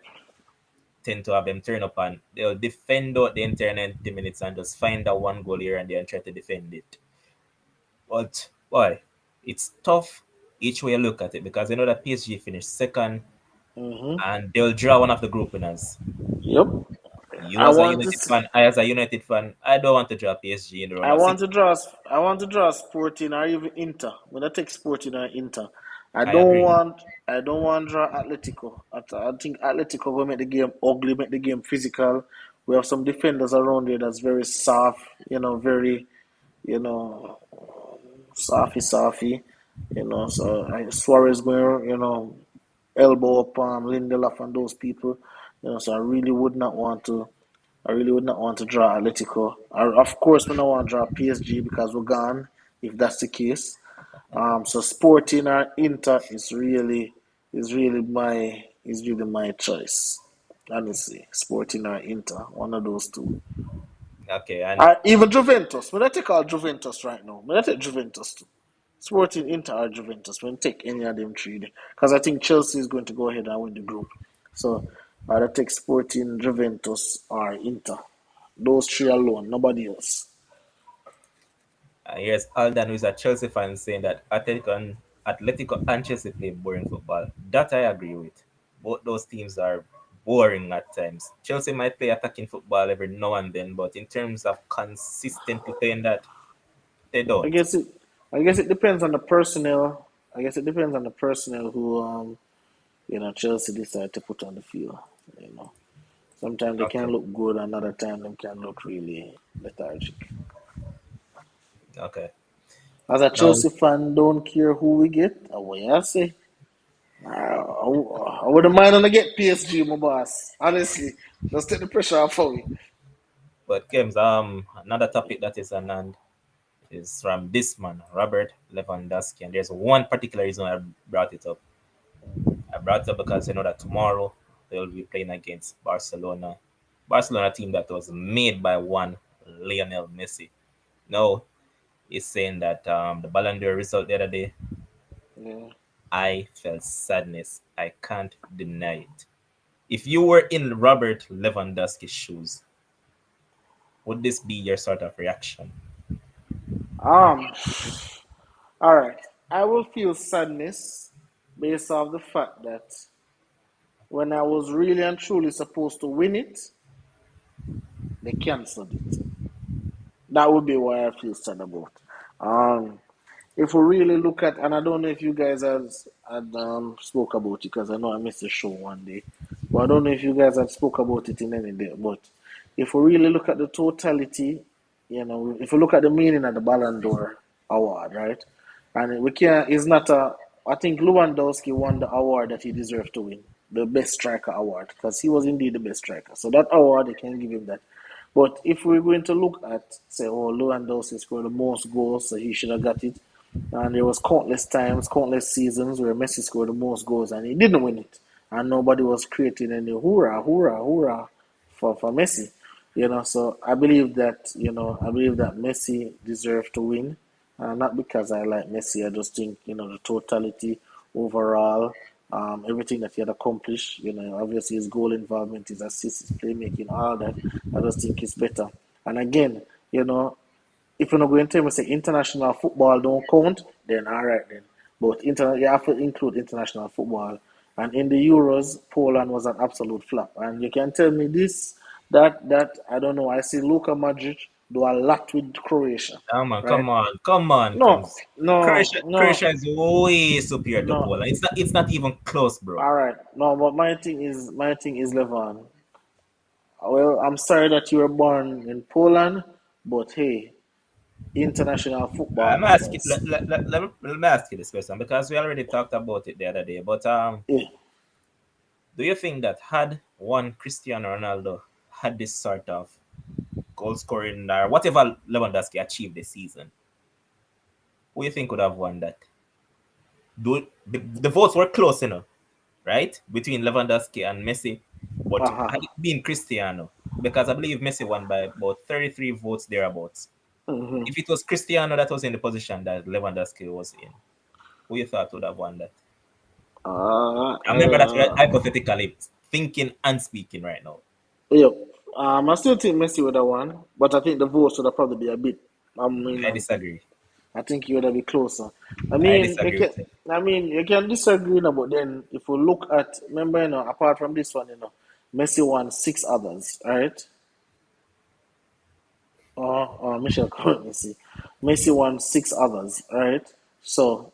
[SPEAKER 1] tend to have them turn up and they'll defend out the entire 90 minutes and just find that one goal here and there and try to defend it. But boy, it's tough each way you look at it because you know that PSG finished second
[SPEAKER 2] Mm-hmm.
[SPEAKER 1] and they'll draw one of the group winners.
[SPEAKER 2] Yep.
[SPEAKER 1] You
[SPEAKER 2] I
[SPEAKER 1] as a
[SPEAKER 2] want to.
[SPEAKER 1] United fan, I as a United fan, I don't want to draw PSG in the round
[SPEAKER 2] I
[SPEAKER 1] of
[SPEAKER 2] want
[SPEAKER 1] six.
[SPEAKER 2] to draw. I want to draw Sporting or even Inter. When I take Sporting or Inter, I
[SPEAKER 1] I
[SPEAKER 2] don't
[SPEAKER 1] agree.
[SPEAKER 2] want. I don't want to draw Atletico. I think Atletico will make the game ugly, make the game physical. We have some defenders around there that's very soft. Very you know Safi. So Suarez going, elbow up on Lindelof and those people. So I really would not want to. I really would not want to draw Atletico. Of course, we don't want to draw PSG because we're gone. If that's the case, so Sporting or Inter is really my choice. Honestly, Sporting or Inter, one of those two.
[SPEAKER 1] Okay, and
[SPEAKER 2] Even Juventus. When I take all Juventus right now, when I take Juventus too. Sporting, Inter, or Juventus. When I take any of them three, because I think Chelsea is going to go ahead and win the group. So I take Sporting, Juventus, or Inter. Those three alone, nobody else.
[SPEAKER 1] here's Aldan, who's a Chelsea fan, saying that Atletico and Chelsea play boring football. That I agree with. Both those teams are boring at times. Chelsea might play attacking football every now and then, but in terms of consistently playing that, they
[SPEAKER 2] I
[SPEAKER 1] don't.
[SPEAKER 2] guess it. I guess it depends on the personnel. I guess it depends on the personnel who Chelsea decide to put on the field. You know, sometimes they can
[SPEAKER 1] Okay,
[SPEAKER 2] look good, another time they can look really lethargic.
[SPEAKER 1] okay.
[SPEAKER 2] As a
[SPEAKER 1] Now,
[SPEAKER 2] Chelsea fan, don't care who we get. What I say, I wouldn't mind when I get PSG, my boss. Honestly, just take the pressure off of me.
[SPEAKER 1] but Games, another topic that is on hand is from this man, Robert Lewandowski, and there's one particular reason I brought it up. I brought it up because you know that tomorrow they'll be playing against Barcelona. Barcelona team that was made by one Lionel Messi. Now he's saying that the Ballon d'Or result the other day,
[SPEAKER 2] Yeah.
[SPEAKER 1] I felt sadness. I can't deny it. If you were in Robert Lewandowski's shoes, would this be your sort of reaction?
[SPEAKER 2] Um. All right. I will feel sadness based off the fact that when I was really and truly supposed to win it, they cancelled it. That would be why I feel sad about. Um, if we really look at, and I don't know if you guys had spoke about it because I know I missed the show one day, but I don't know if you guys had spoke about it in any day. But if we really look at the totality, if we look at the meaning of the Ballon d'Or award, right, and we can't, it's not a I think Lewandowski won the award that he deserved to win, the best striker award, because he was indeed the best striker. So that award, they can give him that. But if we're going to look at, say, oh, Lewandowski scored the most goals, so he should have got it. And there was countless times, countless seasons where Messi scored the most goals and he didn't win it. And nobody was creating any hoorah, hoorah, hoorah for Messi. So I believe that Messi deserved to win. Not because I like Messi, I just think, the totality overall, everything that he had accomplished, obviously his goal involvement, his assists, his playmaking, all that, I just think is better. And again, if you're not going to tell me say international football don't count, then all right then. But you have to include international football. And in the Euros, Poland was an absolute flop. And you can tell me this, that I don't know. I see Luka Modric do a lot with Croatia,
[SPEAKER 1] Come on,
[SPEAKER 2] right?
[SPEAKER 1] come on,
[SPEAKER 2] No,
[SPEAKER 1] Kems.
[SPEAKER 2] no,
[SPEAKER 1] Croatia
[SPEAKER 2] no,
[SPEAKER 1] is way superior to
[SPEAKER 2] no.
[SPEAKER 1] Poland. It's not even close, bro.
[SPEAKER 2] All right, no. But my thing is, Levan. Well, I'm sorry that you were born in Poland, but hey, international football
[SPEAKER 1] I'm asking.
[SPEAKER 2] matters.
[SPEAKER 1] Let me ask you this question because we already talked about it the other day. But
[SPEAKER 2] Yeah.
[SPEAKER 1] do you think that had one Cristiano Ronaldo had this sort of goal scoring or whatever Lewandowski achieved this season, who you think would have won that? The votes were close enough, right, between Lewandowski and Messi, but
[SPEAKER 2] Uh-huh.
[SPEAKER 1] had it been Cristiano, because I believe Messi won by about 33 votes thereabouts.
[SPEAKER 2] Mm-hmm.
[SPEAKER 1] If it was Cristiano that was in the position that Lewandowski was in, who you thought would have won that? I remember that we're
[SPEAKER 2] Uh,
[SPEAKER 1] hypothetically thinking and speaking right now.
[SPEAKER 2] yeah. I still think Messi would have won, but I think the votes would have probably be a bit. I mean,
[SPEAKER 1] I disagree.
[SPEAKER 2] I think you would have been closer. I
[SPEAKER 1] I
[SPEAKER 2] mean, you
[SPEAKER 1] disagree
[SPEAKER 2] can.
[SPEAKER 1] with you.
[SPEAKER 2] You can disagree, but then if we look at, remember, apart from this one, Messi won six others, right? Michelle, let me see. Messi won six others, right? So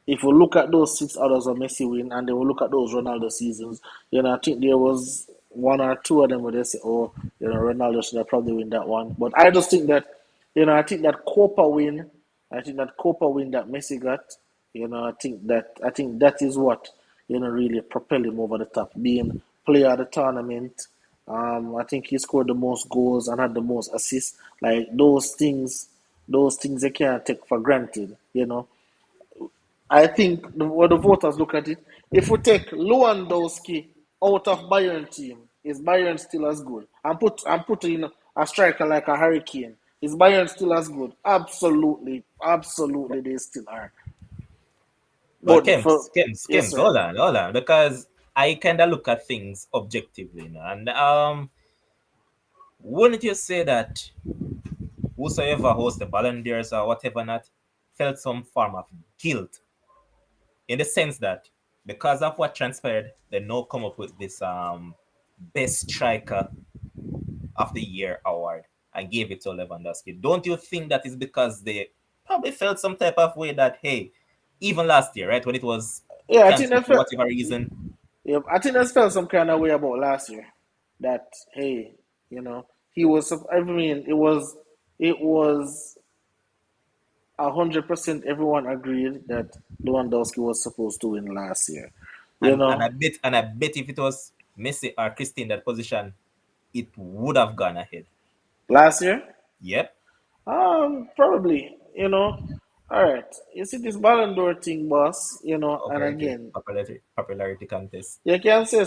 [SPEAKER 2] if we look at those six others of Messi win, and then we look at those Ronaldo seasons, I think there was one or two of them where they say, oh, Ronaldo should have probably win that one. But I just think that, I think that Copa win that Messi got, I think that is what, really propel him over the top, being player of the tournament. I think he scored the most goals and had the most assists. Like those things they can't take for granted. I think when the voters look at it, if we take Lewandowski out of Bayern team, is Bayern still as good? And put in a striker like a Hurricane. Is Bayern still as good? Absolutely, absolutely, they still are.
[SPEAKER 1] But
[SPEAKER 2] But for yes, sir.
[SPEAKER 1] hold on, because I kind of look at things objectively, and wouldn't you say that whosoever hosts the Ballon d'Ors or whatever not felt some form of guilt in the sense that because of what transpired, they now come up with this best striker of the year award and gave it to Lewandowski. Don't you think that is because they probably felt some type of way that hey, even last year, right, when it was
[SPEAKER 2] Yeah, I think
[SPEAKER 1] cancelled
[SPEAKER 2] that
[SPEAKER 1] for
[SPEAKER 2] felt.
[SPEAKER 1] whatever reason,
[SPEAKER 2] Yeah, I think that's felt some kind of way about last year. That hey, he was. I mean, it was 100%. Everyone agreed that Lewandowski was supposed to win last year. You
[SPEAKER 1] and I
[SPEAKER 2] know,
[SPEAKER 1] bet and I bet if it was Messi or Christie in that position, it would have gone ahead.
[SPEAKER 2] last year.
[SPEAKER 1] Yep.
[SPEAKER 2] Probably. All right. You see this Ballon d'Or thing, boss. And
[SPEAKER 1] Popularity,
[SPEAKER 2] again,
[SPEAKER 1] popularity contest.
[SPEAKER 2] you can say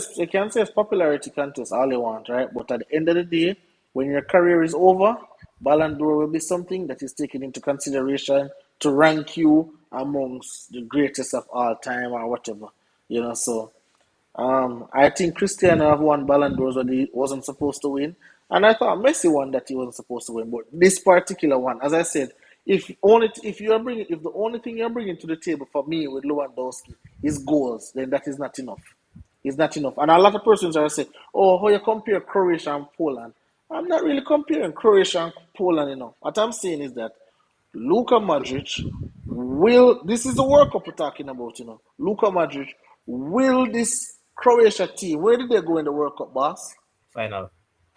[SPEAKER 2] it's popularity contest all you want, right? But at the end of the day, when your career is over, Ballon d'Or will be something that is taken into consideration to rank you amongst the greatest of all time or whatever. So I think Cristiano have won Ballon d'Ors that he wasn't supposed to win, and I thought Messi won that he wasn't supposed to win. But this particular one, as I said, if the only thing you're bringing to the table for me with Lewandowski is goals, then that is not enough. It's not enough. And a lot of persons are saying, "Oh, how you compare Croatia and Poland?" I'm not really comparing Croatia and Poland. What I'm saying is that Luka Modric will. This is the World Cup we're talking about. Luka Modric will this Croatia team. Where did they go in the World Cup, boss?
[SPEAKER 1] Final.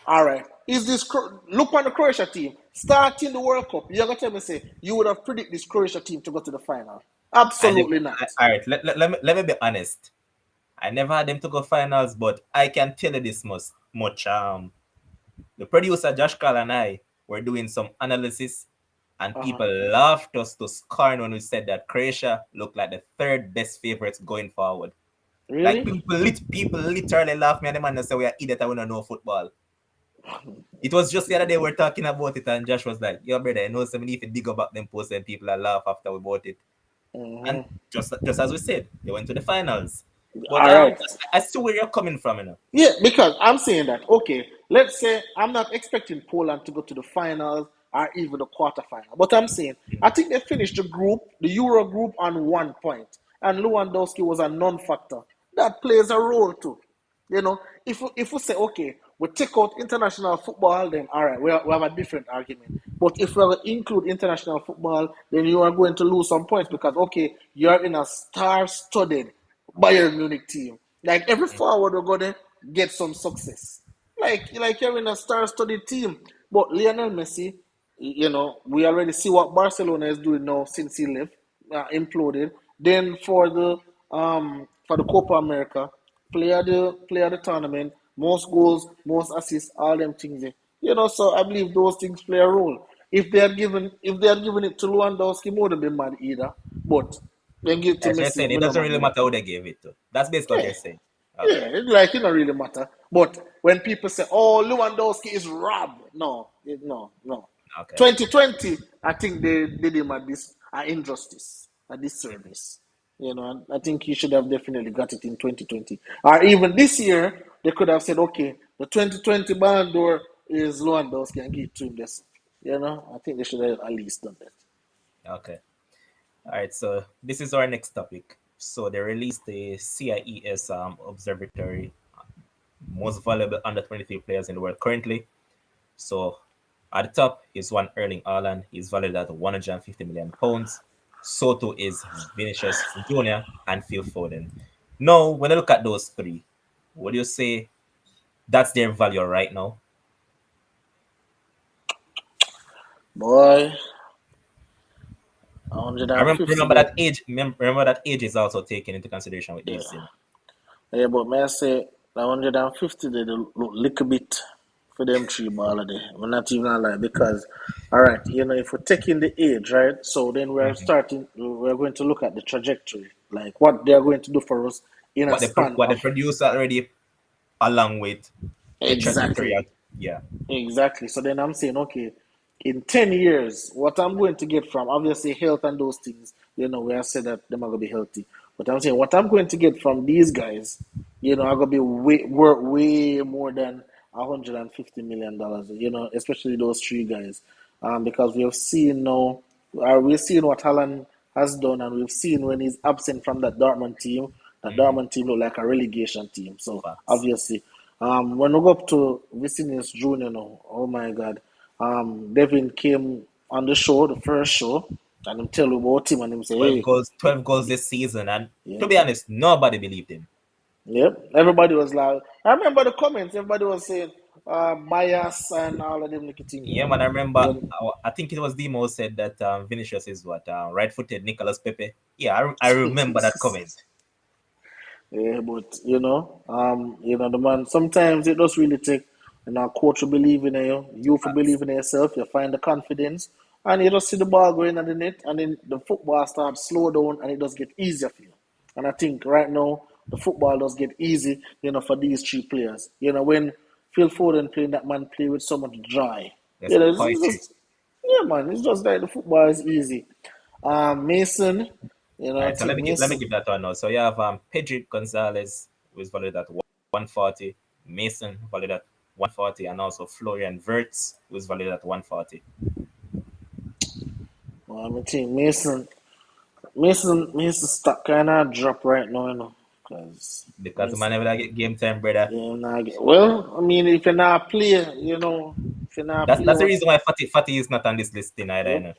[SPEAKER 2] All right. Look on the Croatia team starting the World Cup? You're gonna tell me say you would have predicted this Croatia team to go to the final? Absolutely not.
[SPEAKER 1] All right, let me be honest. I never had them to go finals, but I can tell you this much. The producer Josh Carl and I were doing some analysis, and
[SPEAKER 2] Uh-huh.
[SPEAKER 1] people laughed us to scorn when we said that Croatia looked like the third best favorites going forward. Like
[SPEAKER 2] Really?
[SPEAKER 1] people literally laugh me and them and say we are idiot and we don't know football. It was just the other day we were talking about it, and Josh was like, "Yo, brother, I know somebody if you dig about them posts and people are laugh after we bought it." And
[SPEAKER 2] Mm-hmm.
[SPEAKER 1] just as we said, they went to the finals. But
[SPEAKER 2] All right.
[SPEAKER 1] I see where you're coming from, you know.
[SPEAKER 2] Yeah, because I'm saying that, okay, let's say I'm not expecting Poland to go to the finals or even the quarterfinal. But I'm saying, I think they finished the group, the Euro group, on 1 point. And Lewandowski was a non factor. That plays a role too. You know, if we say, okay, we take out international football, then all right, we have a different argument. But if we include international football, then you are going to lose some points because, okay, you're in a star studded Bayern Munich team. Like every forward, we're gonna get some success. Like you're in a star-studded team. But Lionel Messi, you know, we already see what Barcelona is doing now since he left, imploded. Then for the Copa America, player of the tournament, most goals, most assists, all them things. You know, so I believe those things play a role. If they had given it to Lewandowski, he wouldn't be mad either. But then give it to
[SPEAKER 1] As you're
[SPEAKER 2] Messi,
[SPEAKER 1] saying, it
[SPEAKER 2] me no
[SPEAKER 1] doesn't
[SPEAKER 2] mad
[SPEAKER 1] really
[SPEAKER 2] with that.
[SPEAKER 1] matter who they gave it to. That's basically what
[SPEAKER 2] Yeah,
[SPEAKER 1] you're saying. Okay.
[SPEAKER 2] yeah, like it don't really matter. But when people say, "Oh, Lewandowski is robbed," no, no, no.
[SPEAKER 1] Okay.
[SPEAKER 2] 2020, I think they did him a injustice, a disservice. You know, I think he should have definitely got it in 2020, or even this year. They could have said, "Okay, the 2020 Ballon d'Or is Lewandowski and give it to him." This, you know, I think they should have at least done that.
[SPEAKER 1] Okay. All right. So this is our next topic. So they released the CIES observatory, most valuable under 23 players in the world currently. So at the top is one Erling Haaland. He's valued at 150 million pounds. So too is Vinicius Junior and Phil Foden. Now, when I look at those three, would you say that's their value right now?
[SPEAKER 2] Boy,
[SPEAKER 1] I
[SPEAKER 2] 150
[SPEAKER 1] remember
[SPEAKER 2] there.
[SPEAKER 1] that age. Remember that age is also taken into consideration with
[SPEAKER 2] Yeah.
[SPEAKER 1] these. You know.
[SPEAKER 2] Yeah, but may I say, the 150 they look little bit for them three baller there. I'm not even gonna lie because, all right, you know, if we're taking the age, right? So then we're going to look at the trajectory, like what they're going to do for us in a span
[SPEAKER 1] What the
[SPEAKER 2] of
[SPEAKER 1] producer already along with the trajectory.
[SPEAKER 2] exactly.
[SPEAKER 1] Yeah,
[SPEAKER 2] Exactly. So then I'm saying, okay, in 10 years, what I'm going to get from obviously health and those things, you know, where I said that they're not going to be healthy. But I'm saying what I'm going to get from these guys, you know, are going to be worth way more than $150 million, you know, especially those three guys. Because we have seen now, we've seen what Haaland has done, and we've seen when he's absent from that Dortmund team look like a relegation team. So
[SPEAKER 1] facts.
[SPEAKER 2] obviously, when we go up to Vinicius Junior now, oh my God, Devin came on the show, the first show, and him tell about him and him say,
[SPEAKER 1] 12
[SPEAKER 2] hey,
[SPEAKER 1] goals, 12 goals this season, and
[SPEAKER 2] yeah,
[SPEAKER 1] to be honest, nobody believed him.
[SPEAKER 2] yep. Everybody was like, I remember the comments. Everybody was saying, bias and all of them little things.
[SPEAKER 1] Yeah, man. I remember.
[SPEAKER 2] You
[SPEAKER 1] I think it was Demo said that Vinicius is what right-footed Nicolas Pepe. Yeah, I remember that
[SPEAKER 2] know.
[SPEAKER 1] comment.
[SPEAKER 2] Yeah, but the man. Sometimes it does really take, a coach to believe in you for
[SPEAKER 1] Facts.
[SPEAKER 2] believe in yourself. You find the confidence, and you just see the ball going at the net, and then the football starts slow down, and it does get easier for you. And I think right now the football does get easy, for these three players. When Phil Foden playing, that man play with so much joy.
[SPEAKER 1] There's
[SPEAKER 2] It's
[SPEAKER 1] poetry.
[SPEAKER 2] just yeah, man. It's just like the football is easy. Mason,
[SPEAKER 1] All
[SPEAKER 2] I
[SPEAKER 1] right, so
[SPEAKER 2] think
[SPEAKER 1] let me
[SPEAKER 2] Mason.
[SPEAKER 1] give that one now. So you have Pedri Gonzalez, who is valued at 140, Mason valued at 140, and also Florian Wirtz, who is valued at 140.
[SPEAKER 2] I think Mason stock kind of drop right now, because
[SPEAKER 1] Because the man
[SPEAKER 2] Mason,
[SPEAKER 1] never get game time, brother.
[SPEAKER 2] yeah, well, I mean, if you're not play, if you're not play,
[SPEAKER 1] That's the
[SPEAKER 2] what?
[SPEAKER 1] reason why Fatty is not on this listing either. You
[SPEAKER 2] Yep,
[SPEAKER 1] know?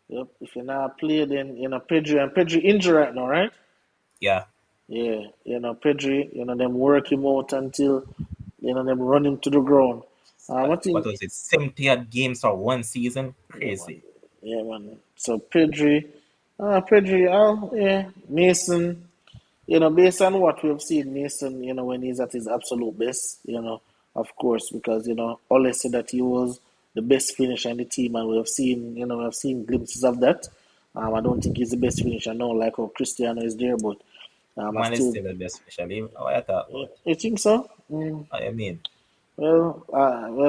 [SPEAKER 2] yep. If you're not play, then Pedri injured right now, right?
[SPEAKER 1] Yeah,
[SPEAKER 2] Yeah, Pedri, them work him out until them run him to the ground. I
[SPEAKER 1] what
[SPEAKER 2] think,
[SPEAKER 1] was it? 70 odd games for one season?
[SPEAKER 2] yeah, man,
[SPEAKER 1] Crazy.
[SPEAKER 2] yeah, man. So Pedri. Pedri, yeah, Mason. Based on what we've seen, Mason, when he's at his absolute best, of course, because Ole said that he was the best finisher in the team, and we've seen glimpses of that. I don't think he's the best finisher now, like how Cristiano is there, but I
[SPEAKER 1] Man is
[SPEAKER 2] still,
[SPEAKER 1] still the best, especially. What I thought about.
[SPEAKER 2] you think so? Mm.
[SPEAKER 1] I mean,
[SPEAKER 2] Well,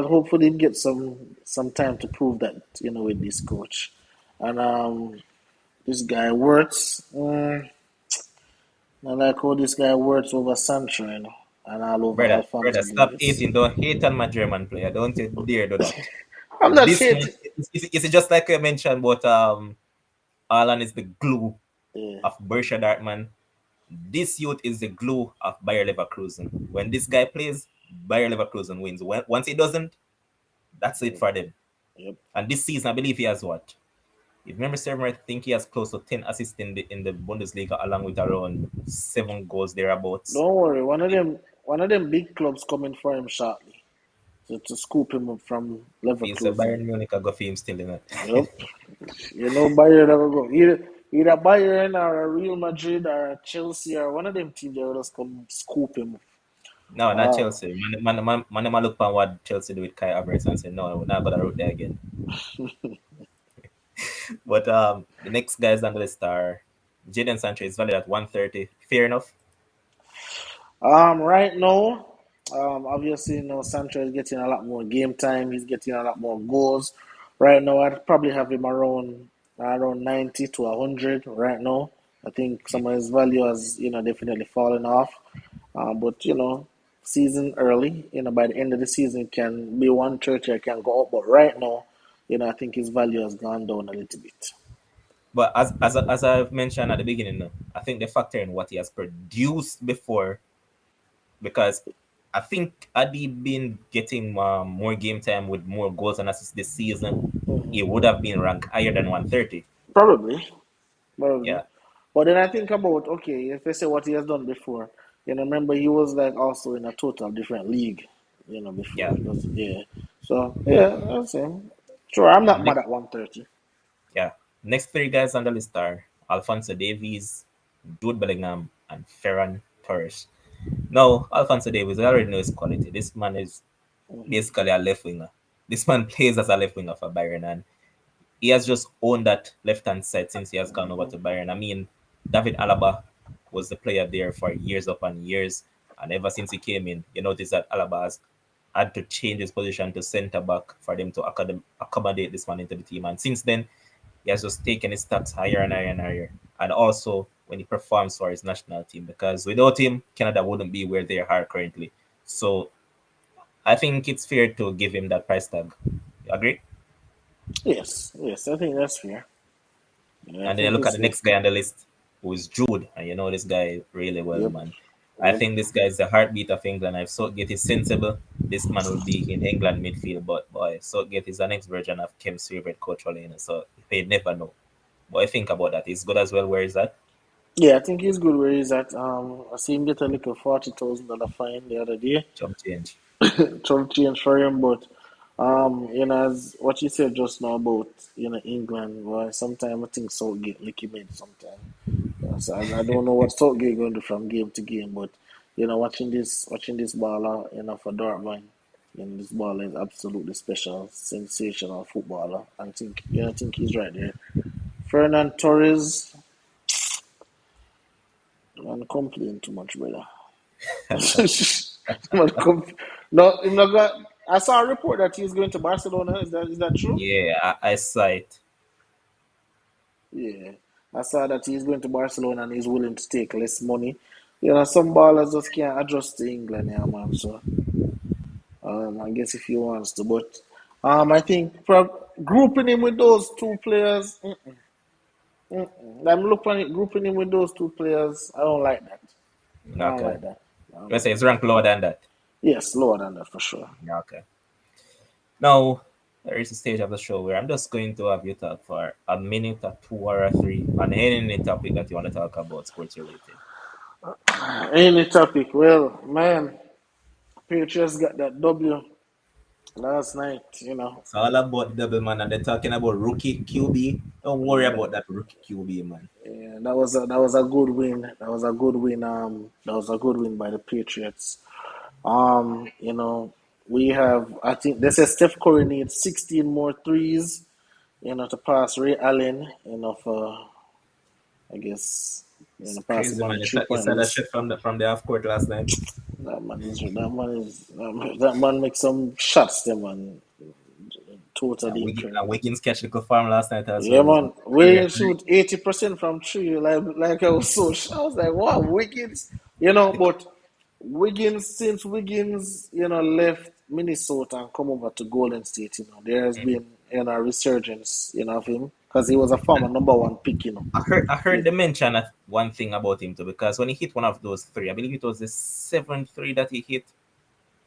[SPEAKER 2] hopefully he get some time to prove that, with this coach, and this guy Wirtz. I like how this guy works over Sancho, and all over
[SPEAKER 1] brother,
[SPEAKER 2] Alfonso
[SPEAKER 1] stop
[SPEAKER 2] Davies.
[SPEAKER 1] hating. Don't hate on my German player. Don't you dare do that.
[SPEAKER 2] I'm not
[SPEAKER 1] This man
[SPEAKER 2] hating.
[SPEAKER 1] is it just like I mentioned, but Alan is the glue
[SPEAKER 2] Yeah,
[SPEAKER 1] of Borussia Dortmund. This youth is the glue of Bayer Leverkusen. When this guy plays, Bayer Leverkusen wins. Once he doesn't, that's it for them.
[SPEAKER 2] yep.
[SPEAKER 1] And this season, I believe he has what? If memory serves me, I think he has close to 10 assists in the Bundesliga, along with around 7 goals thereabouts.
[SPEAKER 2] Don't worry. One of them big clubs coming for him shortly to scoop him up from
[SPEAKER 1] If he's a
[SPEAKER 2] Leverkusen.
[SPEAKER 1] Bayern Munich, I go for him still in it.
[SPEAKER 2] Yep. Bayern never go. Either Bayern or a Real Madrid or a Chelsea or one of them teams that will just come scoop him up.
[SPEAKER 1] No, not
[SPEAKER 2] Ah,
[SPEAKER 1] Chelsea. Man, look at what Chelsea do with Kai Havertz and say, no, we're not going to root there again. But the next guys on the list are Jadon Sancho is valued at 130. Fair enough.
[SPEAKER 2] Right now, obviously, Sancho is getting a lot more game time. He's getting a lot more goals. Right now, I'd probably have him around 90 to 100 right now. I think some of his value has, definitely fallen off. But, season early, by the end of the season, it can be 130, it can go up. But right now, I think his value has gone down a little bit.
[SPEAKER 1] But as I've mentioned at the beginning, I think the factor in what he has produced before, because I think had he been getting more game time with more goals and assists this season, he
[SPEAKER 2] Mhm.
[SPEAKER 1] would have been ranked higher than 130.
[SPEAKER 2] Probably. Probably.
[SPEAKER 1] Yeah,
[SPEAKER 2] But then I think about, okay, if I say what he has done before, remember he was like also in a total different league, before.
[SPEAKER 1] yeah.
[SPEAKER 2] It was, yeah. So, yeah, that's him. Sure, I'm not mad
[SPEAKER 1] Next,
[SPEAKER 2] at 130.
[SPEAKER 1] yeah. Next three guys on the list are Alfonso Davies, Jude Bellingham, and Ferran Torres. Now, Alfonso Davies, I already know his quality. This man is
[SPEAKER 2] Hmm.
[SPEAKER 1] basically a left winger. This man plays as a left winger for Bayern, and he has just owned that left hand side since he has gone over to Bayern. I mean, David Alaba was the player there for years upon years, and ever since he came in, you notice that Alaba has had to change his position to centre back for them to accommodate this man into the team. And since then, he has just taken his stats higher and higher and higher. And also when he performs for his national team, because without him, Canada wouldn't be where they are currently. So I think it's fair to give him that price tag. You agree?
[SPEAKER 2] Yes, yes, I think that's fair. Yeah, I
[SPEAKER 1] And then you
[SPEAKER 2] think
[SPEAKER 1] look at
[SPEAKER 2] it's
[SPEAKER 1] the
[SPEAKER 2] fair.
[SPEAKER 1] next guy on the list, who is Jude, and you know this guy really well,
[SPEAKER 2] Yep,
[SPEAKER 1] man. I
[SPEAKER 2] yep.
[SPEAKER 1] think this guy is the heartbeat of England. If Southgate is sensible, this man will be in England midfield. But boy, Southgate is the next version of Kim's favorite coach, so they never know. But I think about that. He's good as well. Where is that?
[SPEAKER 2] Yeah, I think he's good where he's at. I see him get a little $40,000 fine the other day.
[SPEAKER 1] Jump change.
[SPEAKER 2] Chump change for him, but as what you said just now about England, well, sometimes I think Southgate licky made sometimes. So I don't know what Southgate going to do from game to game, but watching this baller, for Dortmund, this baller is absolutely special, sensational footballer. I think he's right there. Fernand Torres, man, complain too much, brother. Man, no, him not got. I saw a report that he's going to Barcelona. Is that true?
[SPEAKER 1] Yeah, I saw it.
[SPEAKER 2] Yeah, I saw that he's going to Barcelona and he's willing to take less money. Some ballers just can't adjust to England, yeah, man. So, I guess if he wants to, but I think grouping him with those two players, I'm looking at grouping him with those two players. I don't like that. I don't
[SPEAKER 1] Okay.
[SPEAKER 2] like that. I don't
[SPEAKER 1] You say
[SPEAKER 2] like
[SPEAKER 1] it's
[SPEAKER 2] that.
[SPEAKER 1] ranked lower than that.
[SPEAKER 2] Yes, lower than that for sure.
[SPEAKER 1] Okay. Now, there is a stage of the show where I'm just going to have you talk for a minute or two or a three on any topic that you want to talk about, sports related.
[SPEAKER 2] Any topic? Well, man, Patriots got that W. last night, you know.
[SPEAKER 1] It's all about the double man, and they're talking about rookie QB. Don't worry
[SPEAKER 2] Yeah,
[SPEAKER 1] about that rookie QB, man.
[SPEAKER 2] yeah, that was a good win. That was a good win. That was a good win by the Patriots. You know, we have. I think they say Steph Curry needs 16 more threes. You know, to pass Ray Allen. You know, for I guess
[SPEAKER 1] It's
[SPEAKER 2] pass him
[SPEAKER 1] crazy,
[SPEAKER 2] on the
[SPEAKER 1] man.
[SPEAKER 2] three
[SPEAKER 1] You
[SPEAKER 2] point
[SPEAKER 1] saw that
[SPEAKER 2] list.
[SPEAKER 1] shit from the half court last night.
[SPEAKER 2] That man makes some shots. Them man, totally
[SPEAKER 1] And
[SPEAKER 2] incredible.
[SPEAKER 1] Wiggins catch the farm last night as
[SPEAKER 2] Yeah,
[SPEAKER 1] well.
[SPEAKER 2] man.
[SPEAKER 1] Career
[SPEAKER 2] Wiggins shoot 80% from three. Like I was so I was like, wow, Wiggins.
[SPEAKER 1] high.
[SPEAKER 2] But Wiggins, since Wiggins, left Minnesota and come over to Golden State, there has been, a resurgence, of him because he was a former number one pick.
[SPEAKER 1] I heard
[SPEAKER 2] Yeah,
[SPEAKER 1] the mention of one thing about him too, because when he hit one of those three, I believe it was the seventh three that he hit,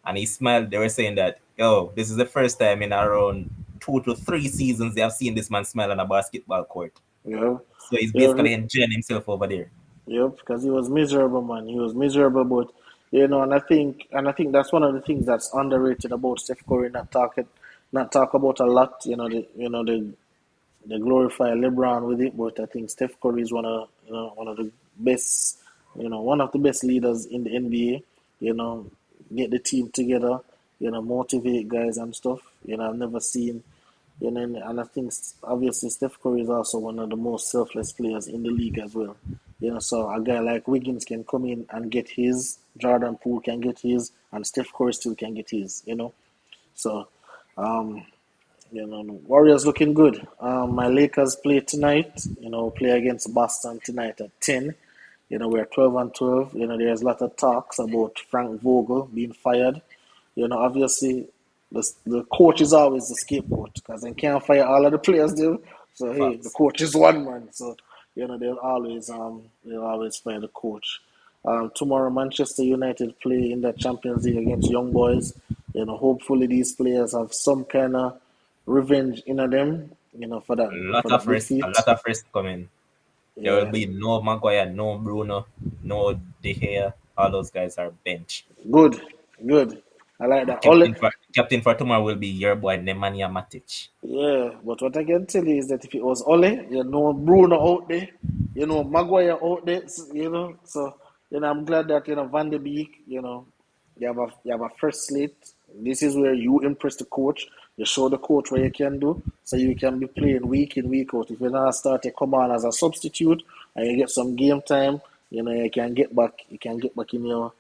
[SPEAKER 1] and he smiled. They were saying that, yo, this is the first time in around 2 to 3 seasons they have seen this man smile on a basketball court.
[SPEAKER 2] yeah,
[SPEAKER 1] So he's
[SPEAKER 2] yeah,
[SPEAKER 1] basically enjoying himself over there.
[SPEAKER 2] yep, because he was miserable, man. He was miserable, but and I think that's one of the things that's underrated about Steph Curry, not talk about a lot. They glorify LeBron with it, but I think Steph Curry is one of the best, one of the best leaders in the NBA. You know, get the team together, motivate guys and stuff. I've never seen, and I think obviously Steph Curry is also one of the most selfless players in the league as well. So a guy like Wiggins can come in and get his, Jordan Poole can get his, and Steph Curry still can get his. So, um, the Warriors looking good. My Lakers play tonight. Play against Boston tonight at 10. We're 12 and 12. There's a lot of talks about Frank Vogel being fired. Obviously, the coach is always the scapegoat because they can't fire all of the players, do. So hey, the
[SPEAKER 1] Facts.
[SPEAKER 2] coach is one man. So they'll always fire the coach. Tomorrow, Manchester United play in the Champions League against Young Boys. Hopefully these players have some kind of revenge in them. For
[SPEAKER 1] A
[SPEAKER 2] that
[SPEAKER 1] lot
[SPEAKER 2] for
[SPEAKER 1] of
[SPEAKER 2] that
[SPEAKER 1] risk, a
[SPEAKER 2] defeat.
[SPEAKER 1] lot of risk coming. There will
[SPEAKER 2] Yeah,
[SPEAKER 1] be no Maguire, no Bruno, no De Gea. All those guys are bench.
[SPEAKER 2] good, good. I like
[SPEAKER 1] The
[SPEAKER 2] that. Ole,
[SPEAKER 1] captain for tomorrow will be your boy Nemanja Matic.
[SPEAKER 2] yeah, but what I can tell you is that if it was Ole, Bruno out there, Maguire out there, so I'm glad that Van de Beek, you have a first slate. This is where you impress the coach. You show the coach what you can do, so you can be playing week in week out. If you're not start to come on as a substitute and you get some game time, you can get back. You can get back in your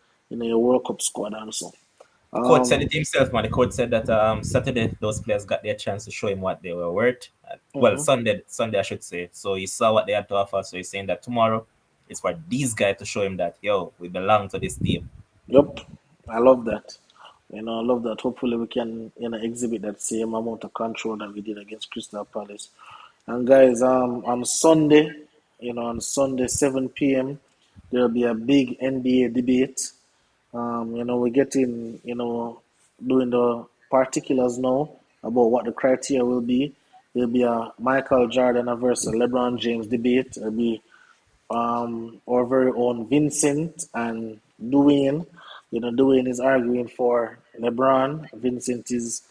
[SPEAKER 2] World Cup squad and so.
[SPEAKER 1] The coach said
[SPEAKER 2] Um.
[SPEAKER 1] it himself, man. The coach said that Saturday those players got their chance to show him what they were worth. Well,
[SPEAKER 2] Mhm.
[SPEAKER 1] Sunday I should say. So he saw what they had to offer. So he's saying that tomorrow it's for these guys to show him that, yo, we belong to this team.
[SPEAKER 2] Yep, I love that. I love that. Hopefully, we can exhibit that same amount of control that we did against Crystal Palace. And guys, on Sunday 7 p.m. there'll be a big NBA debate. We're getting doing the particulars now about what the criteria will be. There'll be a Michael Jordan versus LeBron James debate. There'll be our very own Vincent and Dwayne. Dwayne is arguing for LeBron. Vincent is,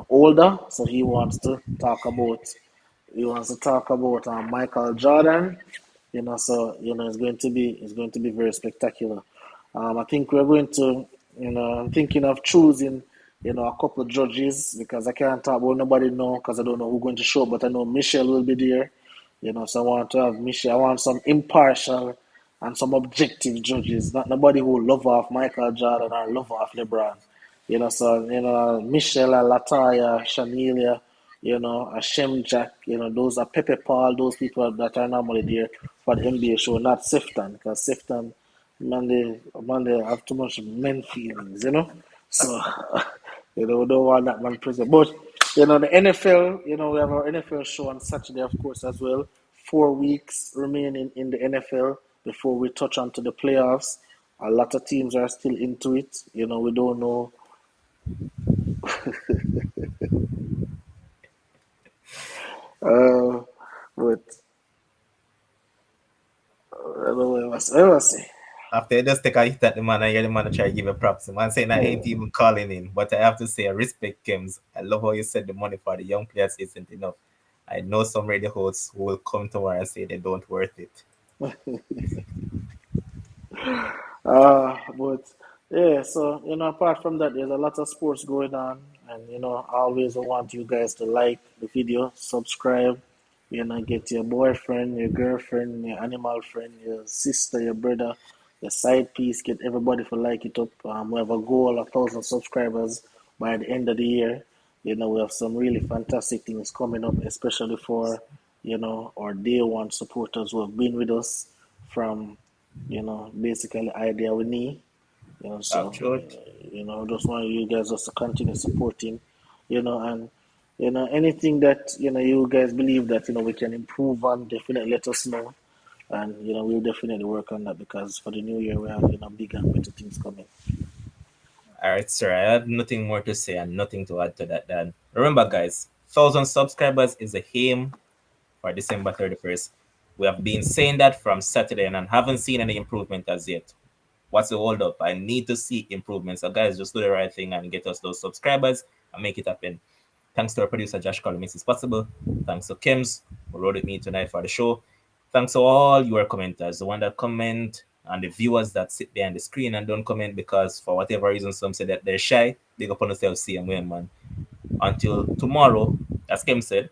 [SPEAKER 2] older, so he wants to talk about Michael Jordan. It's going to be very spectacular. I think we're going to, I'm thinking of choosing, a couple of judges because I can't talk about nobody now because I don't know who's going to show, but I know Michelle will be there. So I want to have Michelle. I want some impartial and some objective judges, not nobody who love off Michael Jordan or love off LeBron. So Michelle, Lataya, Shanelia, Hashem Jack, those are Pepe Paul, those people that are normally there for the NBA show, not Sefton, because Sefton, man, they have too much men feelings. So, we don't want that man present. But, the NFL, we have our NFL show on Saturday, of course, as well. 4 weeks remaining in the NFL before we touch on to the playoffs. A lot of teams are still into it. We don't know. Uh, but I don't know what I was saying.
[SPEAKER 1] After you just take a hit at the man and you're the man to try to give a props. The man saying I ain't even calling in. But I have to say, I respect Kims. I love how you said the money for the young players isn't enough. I know some radio hosts who will come tomorrow and say they don't worth it.
[SPEAKER 2] But yeah, so apart from that, there's a lot of sports going on, and I always want you guys to like the video, subscribe, get your boyfriend, your girlfriend, your animal friend, your sister, your brother, your side piece, get everybody to like it up. We have a goal of 1,000 subscribers by the end of the year. We have some really fantastic things coming up, especially for our day one supporters who have been with us from basically idea we need, so,
[SPEAKER 1] Truth.
[SPEAKER 2] just want you guys just to continue supporting, and, anything that, you guys believe that, we can improve on, definitely let us know. And, we'll definitely work on that because for the new year, we have, big and better things coming.
[SPEAKER 1] All right, sir. I have nothing more to say and nothing to add to that. Dan. Remember, guys, 1,000 subscribers is the aim for December 31st. We have been saying that from Saturday and haven't seen any improvement as yet. What's the hold up? I need to see improvements. So, guys, just do the right thing and get us those subscribers and make it happen. Thanks to our producer Josh Collins, makes this possible. Thanks to Kims, who rode with me tonight for the show. Thanks to all your commenters, the one that comment and the viewers that sit behind the screen and don't comment because for whatever reason some say that they're shy. Big up on yourself, same way, man. Until tomorrow, as Kim said,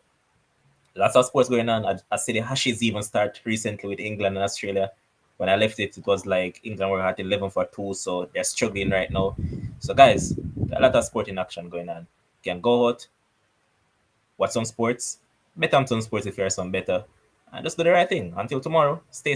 [SPEAKER 1] lots of sports going on. I see the Hashes even start recently with England and Australia. When I left it, it was like England were at 11 for 2, so they're struggling right now. So, guys, a lot of sporting action going on. You can go out, watch some sports, bet on some sports if you're some better, and just do the right thing. Until tomorrow, stay safe.